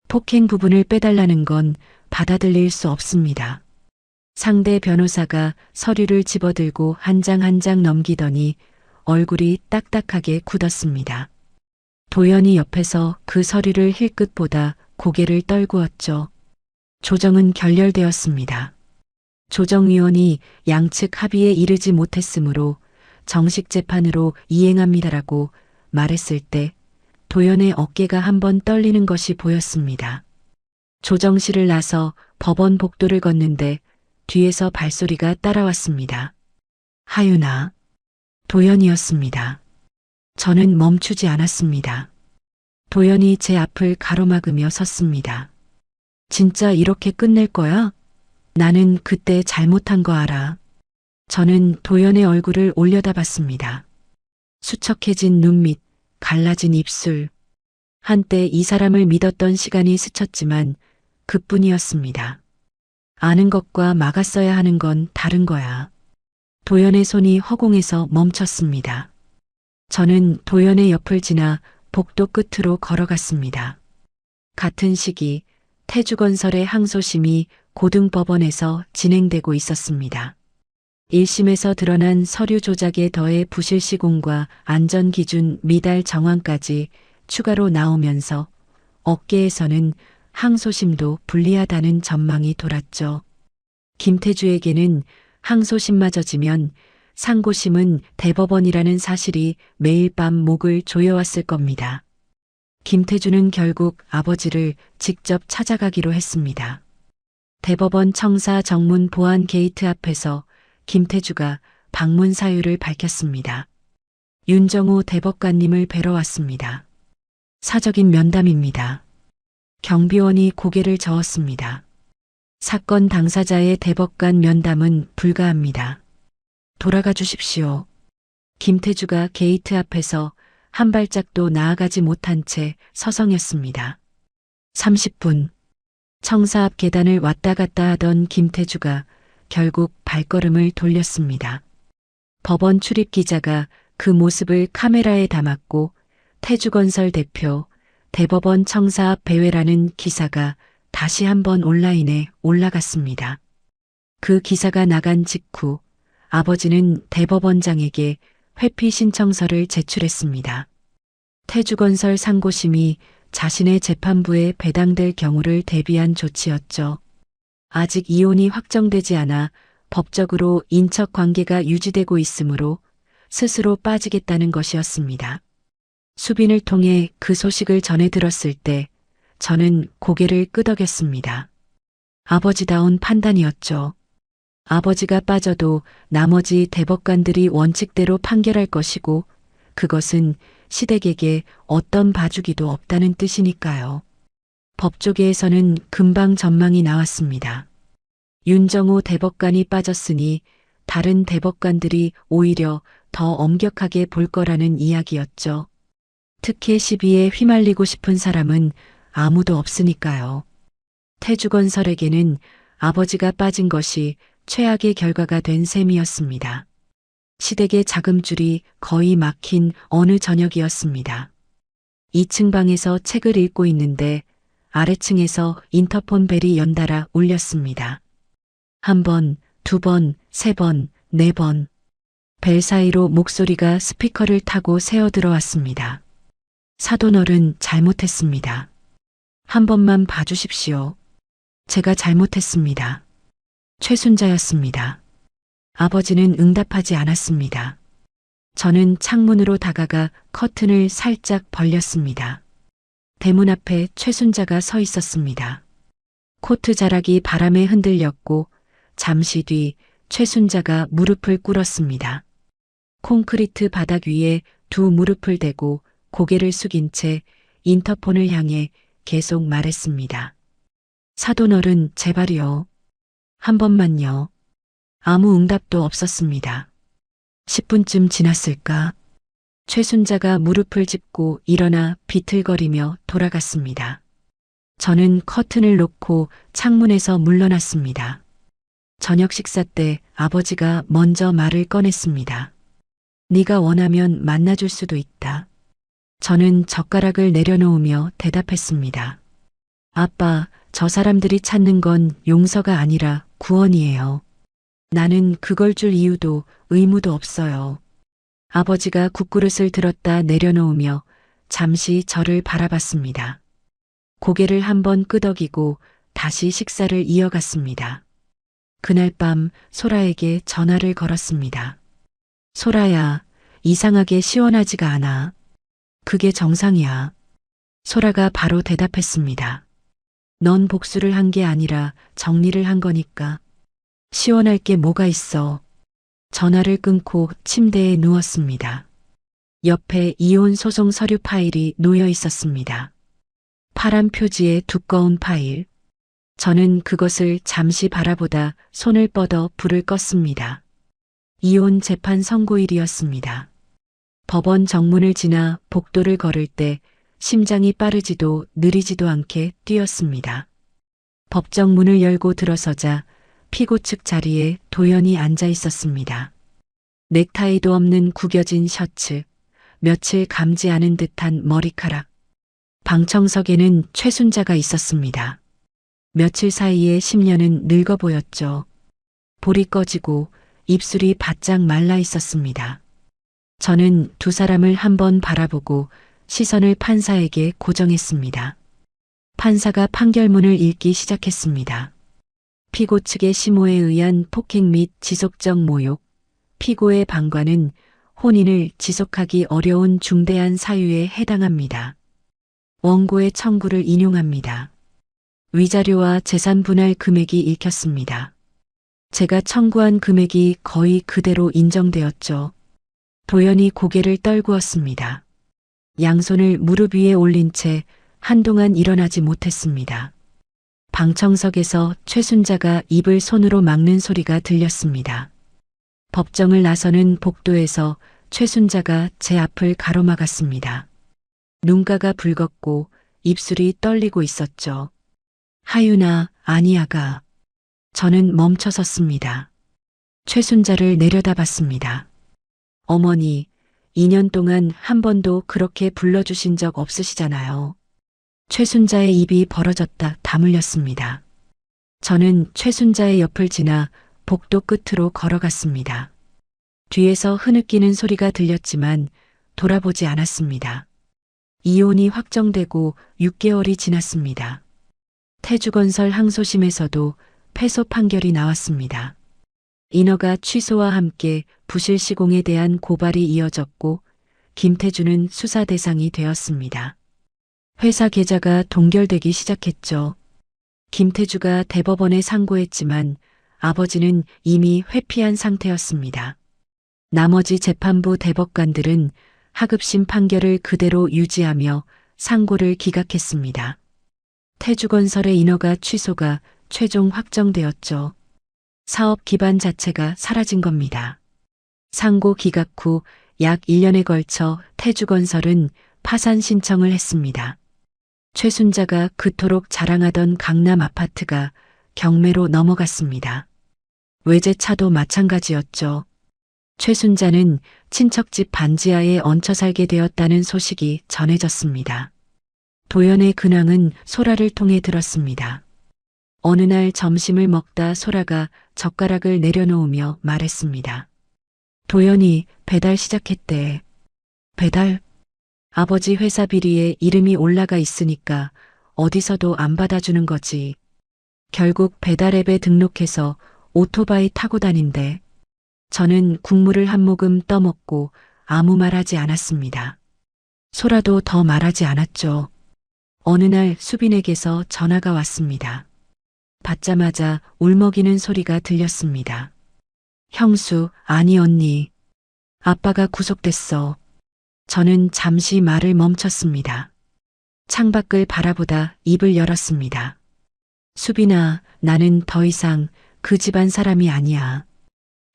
폭행 부분을 빼달라는 건 받아들일 수 없습니다. 상대 변호사가 서류를 집어들고 한 장 한 장 넘기더니 얼굴이 딱딱하게 굳었습니다. 도연이 옆에서 그 서류를 힐끗보다 고개를 떨구었죠. 조정은 결렬되었습니다. 조정위원이 양측 합의에 이르지 못했으므로 정식 재판으로 이행합니다라고 말했을 때 도연의 어깨가 한번 떨리는 것이 보였습니다. 조정실을 나서 법원 복도를 걷는데 뒤에서 발소리가 따라왔습니다. 하윤아. 도연이었습니다. 저는 멈추지 않았습니다. 도연이 제 앞을 가로막으며 섰습니다. 진짜 이렇게 끝낼 거야? 나는 그때 잘못한 거 알아. 저는 도연의 얼굴을 올려다봤습니다. 수척해진 눈밑, 갈라진 입술. 한때 이 사람을 믿었던 시간이 스쳤지만 그뿐이었습니다. 아는 것과 막았어야 하는 건 다른 거야. 도연의 손이 허공에서 멈췄습니다. 저는 도연의 옆을 지나 복도 끝으로 걸어갔습니다. 같은 시기 태주건설의 항소심이 고등법원에서 진행되고 있었습니다. 1심에서 드러난 서류 조작에 더해 부실 시공과 안전기준 미달 정황까지 추가로 나오면서 업계에서는 항소심도 불리하다는 전망이 돌았죠. 김태주에게는 항소심마저 지면 상고심은 대법원이라는 사실이 매일 밤 목을 조여왔을 겁니다. 김태주는 결국 아버지를 직접 찾아가기로 했습니다. 대법원 청사 정문 보안 게이트 앞에서 김태주가 방문 사유를 밝혔습니다. 윤정호 대법관님을 뵈러 왔습니다. 사적인 면담입니다. 경비원이 고개를 저었습니다. 사건 당사자의 대법관 면담은 불가합니다. 돌아가 주십시오. 김태주가 게이트 앞에서 한 발짝도 나아가지 못한 채 서성였습니다. 30분. 청사 앞 계단을 왔다 갔다 하던 김태주가 결국 발걸음을 돌렸습니다. 법원 출입 기자가 그 모습을 카메라에 담았고 태주건설 대표, 대법원 청사 앞 배회라는 기사가 다시 한번 온라인에 올라갔습니다. 그 기사가 나간 직후 아버지는 대법원장에게 회피 신청서를 제출했습니다. 태주건설 상고심이 자신의 재판부에 배당될 경우를 대비한 조치였죠. 아직 이혼이 확정되지 않아 법적으로 인척 관계가 유지되고 있으므로 스스로 빠지겠다는 것이었습니다. 수빈을 통해 그 소식을 전해 들었을 때 저는 고개를 끄덕였습니다. 아버지다운 판단이었죠. 아버지가 빠져도 나머지 대법관들이 원칙대로 판결할 것이고 그것은 시댁에게 어떤 봐주기도 없다는 뜻이니까요. 법조계에서는 금방 전망이 나왔습니다. 윤정호 대법관이 빠졌으니 다른 대법관들이 오히려 더 엄격하게 볼 거라는 이야기였죠. 특혜 시비에 휘말리고 싶은 사람은 아무도 없으니까요. 태주건설에게는 아버지가 빠진 것이 최악의 결과가 된 셈이었습니다. 시댁의 자금줄이 거의 막힌 어느 저녁이었습니다. 2층 방에서 책을 읽고 있는데 아래층에서 인터폰 벨이 연달아 울렸습니다. 한 번, 두 번, 세 번, 네 번. 벨 사이로 목소리가 스피커를 타고 새어 들어왔습니다. 사돈어른 잘못했습니다. 한 번만 봐주십시오. 제가 잘못했습니다. 최순자였습니다. 아버지는 응답하지 않았습니다. 저는 창문으로 다가가 커튼을 살짝 벌렸습니다. 대문 앞에 최순자가 서 있었습니다. 코트 자락이 바람에 흔들렸고 잠시 뒤 최순자가 무릎을 꿇었습니다. 콘크리트 바닥 위에 두 무릎을 대고 고개를 숙인 채 인터폰을 향해 계속 말했습니다. 사돈어른 제발이요. 한 번만요. 아무 응답도 없었습니다. 10분쯤 지났을까? 최순자가 무릎을 짚고 일어나 비틀거리며 돌아갔습니다. 저는 커튼을 놓고 창문에서 물러났습니다. 저녁 식사 때 아버지가 먼저 말을 꺼냈습니다. 네가 원하면 만나줄 수도 있다. 저는 젓가락을 내려놓으며 대답했습니다. 아빠, 저 사람들이 찾는 건 용서가 아니라 구원이에요. 나는 그걸 줄 이유도 의무도 없어요. 아버지가 국그릇을 들었다 내려놓으며 잠시 저를 바라봤습니다. 고개를 한번 끄덕이고 다시 식사를 이어갔습니다. 그날 밤 소라에게 전화를 걸었습니다. 소라야, 이상하게 시원하지가 않아. 그게 정상이야. 소라가 바로 대답했습니다. 넌 복수를 한 게 아니라 정리를 한 거니까. 시원할 게 뭐가 있어. 전화를 끊고 침대에 누웠습니다. 옆에 이혼 소송 서류 파일이 놓여 있었습니다. 파란 표지의 두꺼운 파일. 저는 그것을 잠시 바라보다 손을 뻗어 불을 껐습니다. 이혼 재판 선고일이었습니다. 법원 정문을 지나 복도를 걸을 때 심장이 빠르지도 느리지도 않게 뛰었습니다. 법정 문을 열고 들어서자 피고 측 자리에 도연이 앉아 있었습니다. 넥타이도 없는 구겨진 셔츠, 며칠 감지 않은 듯한 머리카락. 방청석에는 최순자가 있었습니다. 며칠 사이에 10년은 늙어 보였죠. 볼이 꺼지고 입술이 바짝 말라 있었습니다. 저는 두 사람을 한번 바라보고 시선을 판사에게 고정했습니다. 판사가 판결문을 읽기 시작했습니다. 피고 측의 심호에 의한 폭행 및 지속적 모욕, 피고의 방관은 혼인을 지속하기 어려운 중대한 사유에 해당합니다. 원고의 청구를 인용합니다. 위자료와 재산 분할 금액이 읽혔습니다. 제가 청구한 금액이 거의 그대로 인정되었죠. 도연이 고개를 떨구었습니다. 양손을 무릎 위에 올린 채 한동안 일어나지 못했습니다. 방청석에서 최순자가 입을 손으로 막는 소리가 들렸습니다. 법정을 나서는 복도에서 최순자가 제 앞을 가로막았습니다. 눈가가 붉었고 입술이 떨리고 있었죠. 하윤아, 아니야가. 저는 멈춰 섰습니다. 최순자를 내려다봤습니다. 어머니, 2년 동안 한 번도 그렇게 불러주신 적 없으시잖아요. 최순자의 입이 벌어졌다 다물렸습니다. 저는 최순자의 옆을 지나 복도 끝으로 걸어갔습니다. 뒤에서 흐느끼는 소리가 들렸지만 돌아보지 않았습니다. 이혼이 확정되고 6개월이 지났습니다. 태주건설 항소심에서도 패소 판결이 나왔습니다. 인허가 취소와 함께 부실 시공에 대한 고발이 이어졌고 김태주는 수사 대상이 되었습니다. 회사 계좌가 동결되기 시작했죠. 김태주가 대법원에 상고했지만 아버지는 이미 회피한 상태였습니다. 나머지 재판부 대법관들은 하급심 판결을 그대로 유지하며 상고를 기각했습니다. 태주건설의 인허가 취소가 최종 확정되었죠. 사업 기반 자체가 사라진 겁니다. 상고 기각 후 약 1년에 걸쳐 태주건설은 파산 신청을 했습니다. 최순자가 그토록 자랑하던 강남 아파트가 경매로 넘어갔습니다. 외제차도 마찬가지였죠. 최순자는 친척집 반지하에 얹혀 살게 되었다는 소식이 전해졌습니다. 도연의 근황은 소라를 통해 들었습니다. 어느 날 점심을 먹다 소라가 젓가락을 내려놓으며 말했습니다. 도연이 배달 시작했대. 배달? 아버지 회사 비리에 이름이 올라가 있으니까 어디서도 안 받아주는 거지. 결국 배달 앱에 등록해서 오토바이 타고 다닌대. 저는 국물을 한 모금 떠먹고 아무 말하지 않았습니다. 소라도 더 말하지 않았죠. 어느 날 수빈에게서 전화가 왔습니다. 받자마자 울먹이는 소리가 들렸습니다. 형수, 아니 언니. 아빠가 구속됐어. 저는 잠시 말을 멈췄습니다. 창밖을 바라보다 입을 열었습니다. 수빈아, 나는 더 이상 그 집안 사람이 아니야.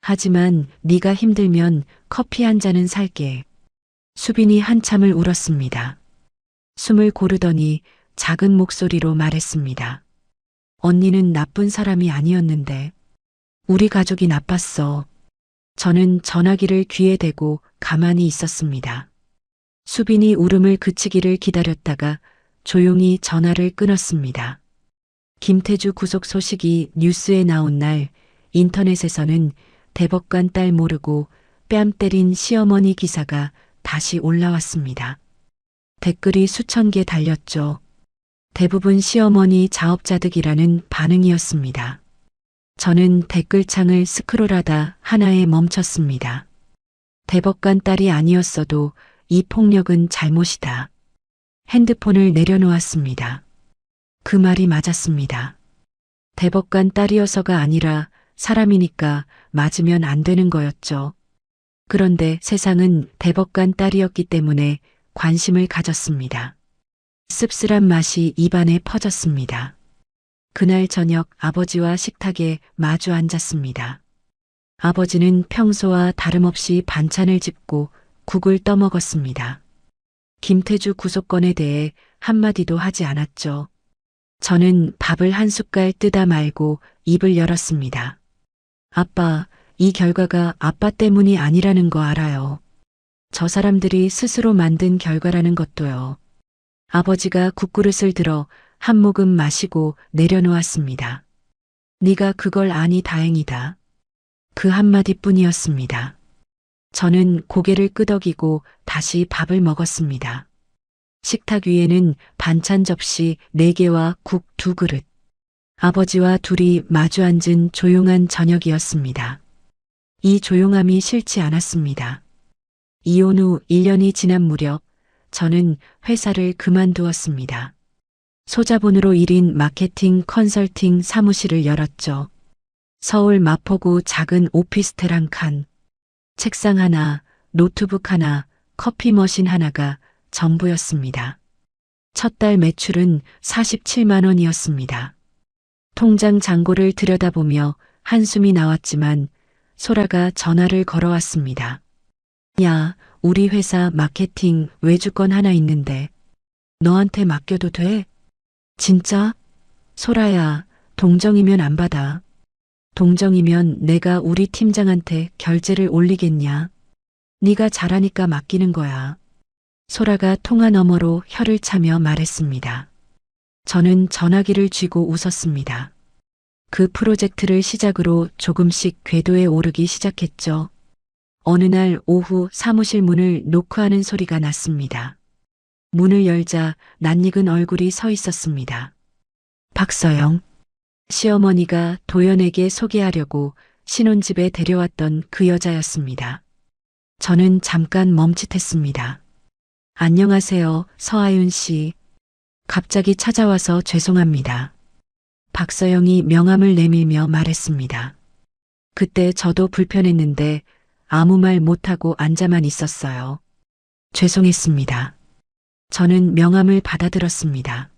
하지만 네가 힘들면 커피 한 잔은 살게. 수빈이 한참을 울었습니다. 숨을 고르더니 작은 목소리로 말했습니다. 언니는 나쁜 사람이 아니었는데 우리 가족이 나빴어. 저는 전화기를 귀에 대고 가만히 있었습니다. 수빈이 울음을 그치기를 기다렸다가 조용히 전화를 끊었습니다. 김태주 구속 소식이 뉴스에 나온 날 인터넷에서는 대법관 딸 모르고 뺨 때린 시어머니 기사가 다시 올라왔습니다. 댓글이 수천 개 달렸죠. 대부분 시어머니 자업자득이라는 반응이었습니다. 저는 댓글창을 스크롤하다 하나에 멈췄습니다. 대법관 딸이 아니었어도 이 폭력은 잘못이다. 핸드폰을 내려놓았습니다. 그 말이 맞았습니다. 대법관 딸이어서가 아니라 사람이니까 맞으면 안 되는 거였죠. 그런데 세상은 대법관 딸이었기 때문에 관심을 가졌습니다. 씁쓸한 맛이 입안에 퍼졌습니다. 그날 저녁 아버지와 식탁에 마주 앉았습니다. 아버지는 평소와 다름없이 반찬을 짚고 국을 떠먹었습니다. 김태주 구속건에 대해 한마디도 하지 않았죠. 저는 밥을 한 숟갈 뜨다 말고 입을 열었습니다. 아빠, 이 결과가 아빠 때문이 아니라는 거 알아요. 저 사람들이 스스로 만든 결과라는 것도요. 아버지가 국그릇을 들어 한 모금 마시고 내려놓았습니다. 네가 그걸 아니 다행이다. 그 한마디뿐이었습니다. 저는 고개를 끄덕이고 다시 밥을 먹었습니다. 식탁 위에는 반찬 접시 4개와 국 2그릇. 아버지와 둘이 마주 앉은 조용한 저녁이었습니다. 이 조용함이 싫지 않았습니다. 이혼 후 1년이 지난 무렵 저는 회사를 그만두었습니다. 소자본으로 1인 마케팅 컨설팅 사무실을 열었죠. 서울 마포구 작은 오피스텔 한 칸, 책상 하나, 노트북 하나, 커피 머신 하나가 전부였습니다. 첫 달 매출은 47만 원이었습니다. 통장 잔고를 들여다보며 한숨이 나왔지만 소라가 전화를 걸어왔습니다. 야, 우리 회사 마케팅 외주권 하나 있는데 너한테 맡겨도 돼? 진짜? 소라야, 동정이면 안 받아. 동정이면 내가 우리 팀장한테 결제를 올리겠냐? 네가 잘하니까 맡기는 거야. 소라가 통화 너머로 혀를 차며 말했습니다. 저는 전화기를 쥐고 웃었습니다. 그 프로젝트를 시작으로 조금씩 궤도에 오르기 시작했죠. 어느 날 오후 사무실 문을 노크하는 소리가 났습니다. 문을 열자 낯익은 얼굴이 서 있었습니다. 박서영. 시어머니가 도연에게 소개하려고 신혼집에 데려왔던 그 여자였습니다. 저는 잠깐 멈칫했습니다. 안녕하세요, 서아윤 씨. 갑자기 찾아와서 죄송합니다. 박서영이 명함을 내밀며 말했습니다. 그때 저도 불편했는데 아무 말 못하고 앉아만 있었어요. 죄송했습니다. 저는 명함을 받아들었습니다.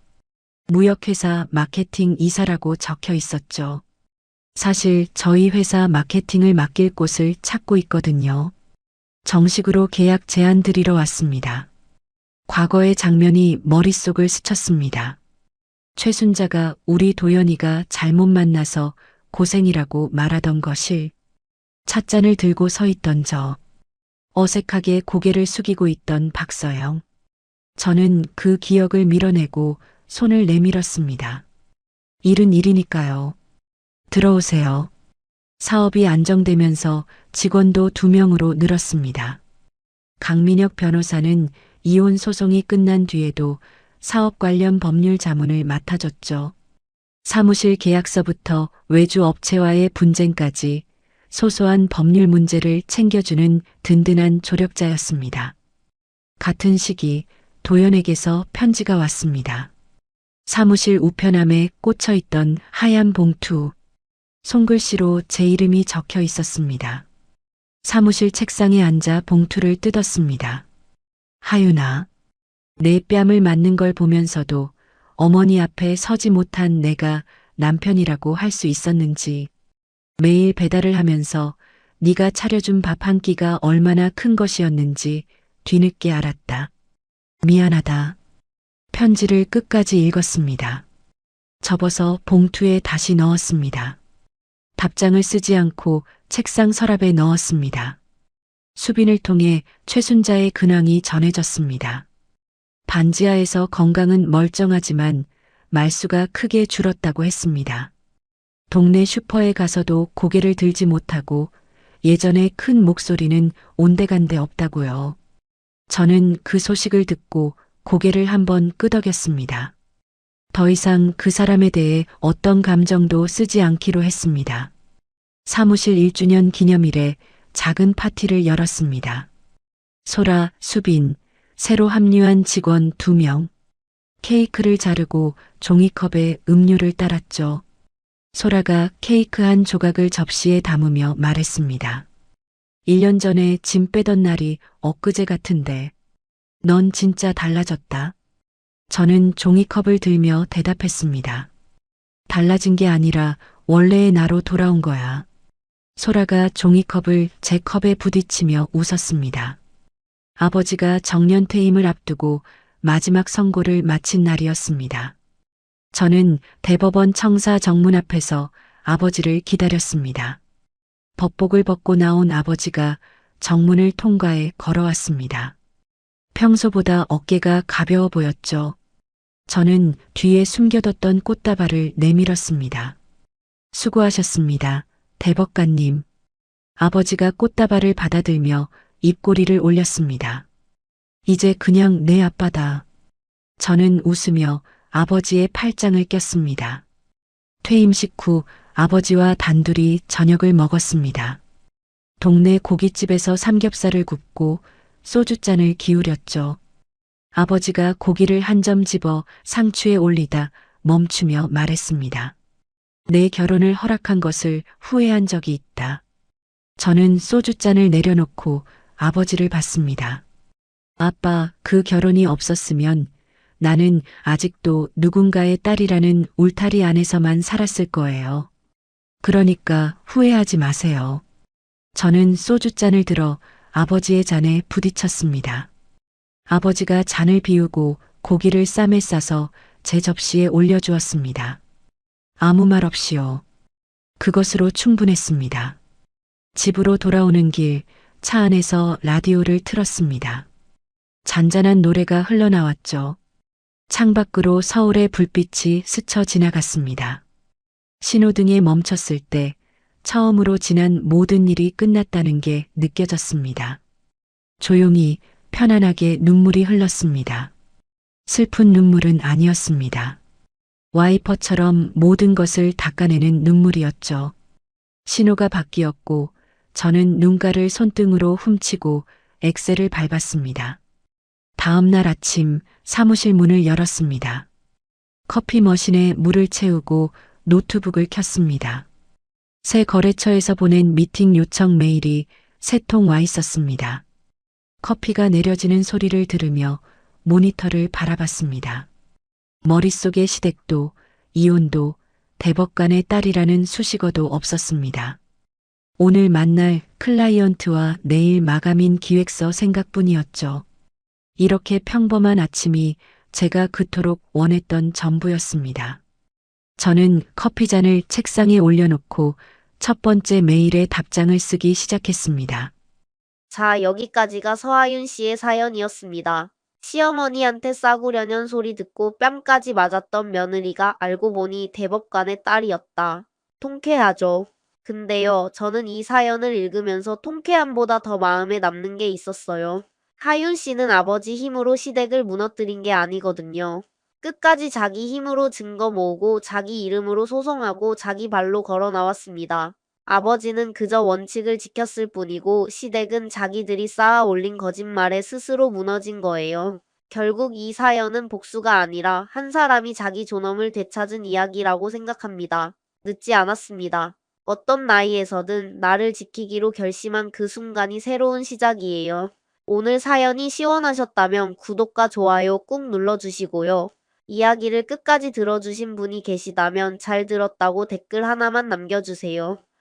무역회사 마케팅 이사라고 적혀 있었죠. 사실 저희 회사 마케팅을 맡길 곳을 찾고 있거든요. 정식으로 계약 제안 드리러 왔습니다. 과거의 장면이 머릿속을 스쳤습니다. 최순자가 우리 도연이가 잘못 만나서 고생이라고 말하던 것을, 찻잔을 들고 서 있던 저, 어색하게 고개를 숙이고 있던 박서영. 저는 그 기억을 밀어내고 손을 내밀었습니다. 일은 일이니까요. 들어오세요. 사업이 안정되면서 직원도 2명으로 늘었습니다. 강민혁 변호사는 이혼 소송이 끝난 뒤에도 사업 관련 법률 자문을 맡아줬죠. 사무실 계약서부터 외주 업체와의 분쟁까지 소소한 법률 문제를 챙겨주는 든든한 조력자였습니다. 같은 시기 도연에게서 편지가 왔습니다. 사무실 우편함에 꽂혀 있던 하얀 봉투, 손글씨로 제 이름이 적혀 있었습니다. 사무실 책상에 앉아 봉투를 뜯었습니다. 하윤아, 내 뺨을 맞는 걸 보면서도 어머니 앞에 서지 못한 내가 남편이라고 할 수 있었는지, 매일 배달을 하면서 네가 차려준 밥 한 끼가 얼마나 큰 것이었는지 뒤늦게 알았다. 미안하다. 편지를 끝까지 읽었습니다. 접어서 봉투에 다시 넣었습니다. 답장을 쓰지 않고 책상 서랍에 넣었습니다. 수빈을 통해 최순자의 근황이 전해졌습니다. 반지하에서 건강은 멀쩡하지만 말수가 크게 줄었다고 했습니다. 동네 슈퍼에 가서도 고개를 들지 못하고 예전의 큰 목소리는 온데간데 없다고요. 저는 그 소식을 듣고 고개를 한번 끄덕였습니다. 더 이상 그 사람에 대해 어떤 감정도 쓰지 않기로 했습니다. 사무실 1주년 기념일에 작은 파티를 열었습니다. 소라, 수빈, 새로 합류한 직원 2명. 케이크를 자르고 종이컵에 음료를 따랐죠. 소라가 케이크 한 조각을 접시에 담으며 말했습니다. 1년 전에 짐 빼던 날이 엊그제 같은데 넌 진짜 달라졌다. 저는 종이컵을 들며 대답했습니다. 달라진 게 아니라 원래의 나로 돌아온 거야. 소라가 종이컵을 제 컵에 부딪히며 웃었습니다. 아버지가 정년퇴임을 앞두고 마지막 선고를 마친 날이었습니다. 저는 대법원 청사 정문 앞에서 아버지를 기다렸습니다. 법복을 벗고 나온 아버지가 정문을 통과해 걸어왔습니다. 평소보다 어깨가 가벼워 보였죠. 저는 뒤에 숨겨뒀던 꽃다발을 내밀었습니다. 수고하셨습니다, 대법관님. 아버지가 꽃다발을 받아들며 입꼬리를 올렸습니다. 이제 그냥 내 아빠다. 저는 웃으며 아버지의 팔짱을 꼈습니다. 퇴임식 후 아버지와 단둘이 저녁을 먹었습니다. 동네 고깃집에서 삼겹살을 굽고 소주잔을 기울였죠. 아버지가 고기를 한 점 집어 상추에 올리다 멈추며 말했습니다. 내 결혼을 허락한 것을 후회한 적이 있다. 저는 소주잔을 내려놓고 아버지를 봤습니다. 아빠, 그 결혼이 없었으면 나는 아직도 누군가의 딸이라는 울타리 안에서만 살았을 거예요. 그러니까 후회하지 마세요. 저는 소주잔을 들어 아버지의 잔에 부딪혔습니다. 아버지가 잔을 비우고 고기를 쌈에 싸서 제 접시에 올려주었습니다. 아무 말 없이요. 그것으로 충분했습니다. 집으로 돌아오는 길 차 안에서 라디오를 틀었습니다. 잔잔한 노래가 흘러나왔죠. 창밖으로 서울의 불빛이 스쳐 지나갔습니다. 신호등에 멈췄을 때 처음으로 지난 모든 일이 끝났다는 게 느껴졌습니다. 조용히 편안하게 눈물이 흘렀습니다. 슬픈 눈물은 아니었습니다. 와이퍼처럼 모든 것을 닦아내는 눈물이었죠. 신호가 바뀌었고 저는 눈가를 손등으로 훔치고 엑셀을 밟았습니다. 다음 날 아침 사무실 문을 열었습니다. 커피 머신에 물을 채우고 노트북을 켰습니다. 새 거래처에서 보낸 미팅 요청 메일이 3통 와 있었습니다. 커피가 내려지는 소리를 들으며 모니터를 바라봤습니다. 머릿속에 시댁도, 이혼도, 대법관의 딸이라는 수식어도 없었습니다. 오늘 만날 클라이언트와 내일 마감인 기획서 생각뿐이었죠. 이렇게 평범한 아침이 제가 그토록 원했던 전부였습니다. 저는 커피잔을 책상에 올려놓고 첫 번째 메일에 답장을 쓰기 시작했습니다. 자, 여기까지가 서하윤 씨의 사연이었습니다. 시어머니한테 싸구려는 소리 듣고 뺨까지 맞았던 며느리가 알고 보니 대법관의 딸이었다. 통쾌하죠. 근데요, 저는 이 사연을 읽으면서 통쾌함보다 더 마음에 남는 게 있었어요. 하윤 씨는 아버지 힘으로 시댁을 무너뜨린 게 아니거든요. 끝까지 자기 힘으로 증거 모으고 자기 이름으로 소송하고 자기 발로 걸어 나왔습니다. 아버지는 그저 원칙을 지켰을 뿐이고 시댁은 자기들이 쌓아 올린 거짓말에 스스로 무너진 거예요. 결국 이 사연은 복수가 아니라 한 사람이 자기 존엄을 되찾은 이야기라고 생각합니다. 늦지 않았습니다. 어떤 나이에서든 나를 지키기로 결심한 그 순간이 새로운 시작이에요. 오늘 사연이 시원하셨다면 구독과 좋아요 꾹 눌러주시고요. 이야기를 끝까지 들어주신 분이 계시다면 잘 들었다고 댓글 하나만 남겨주세요.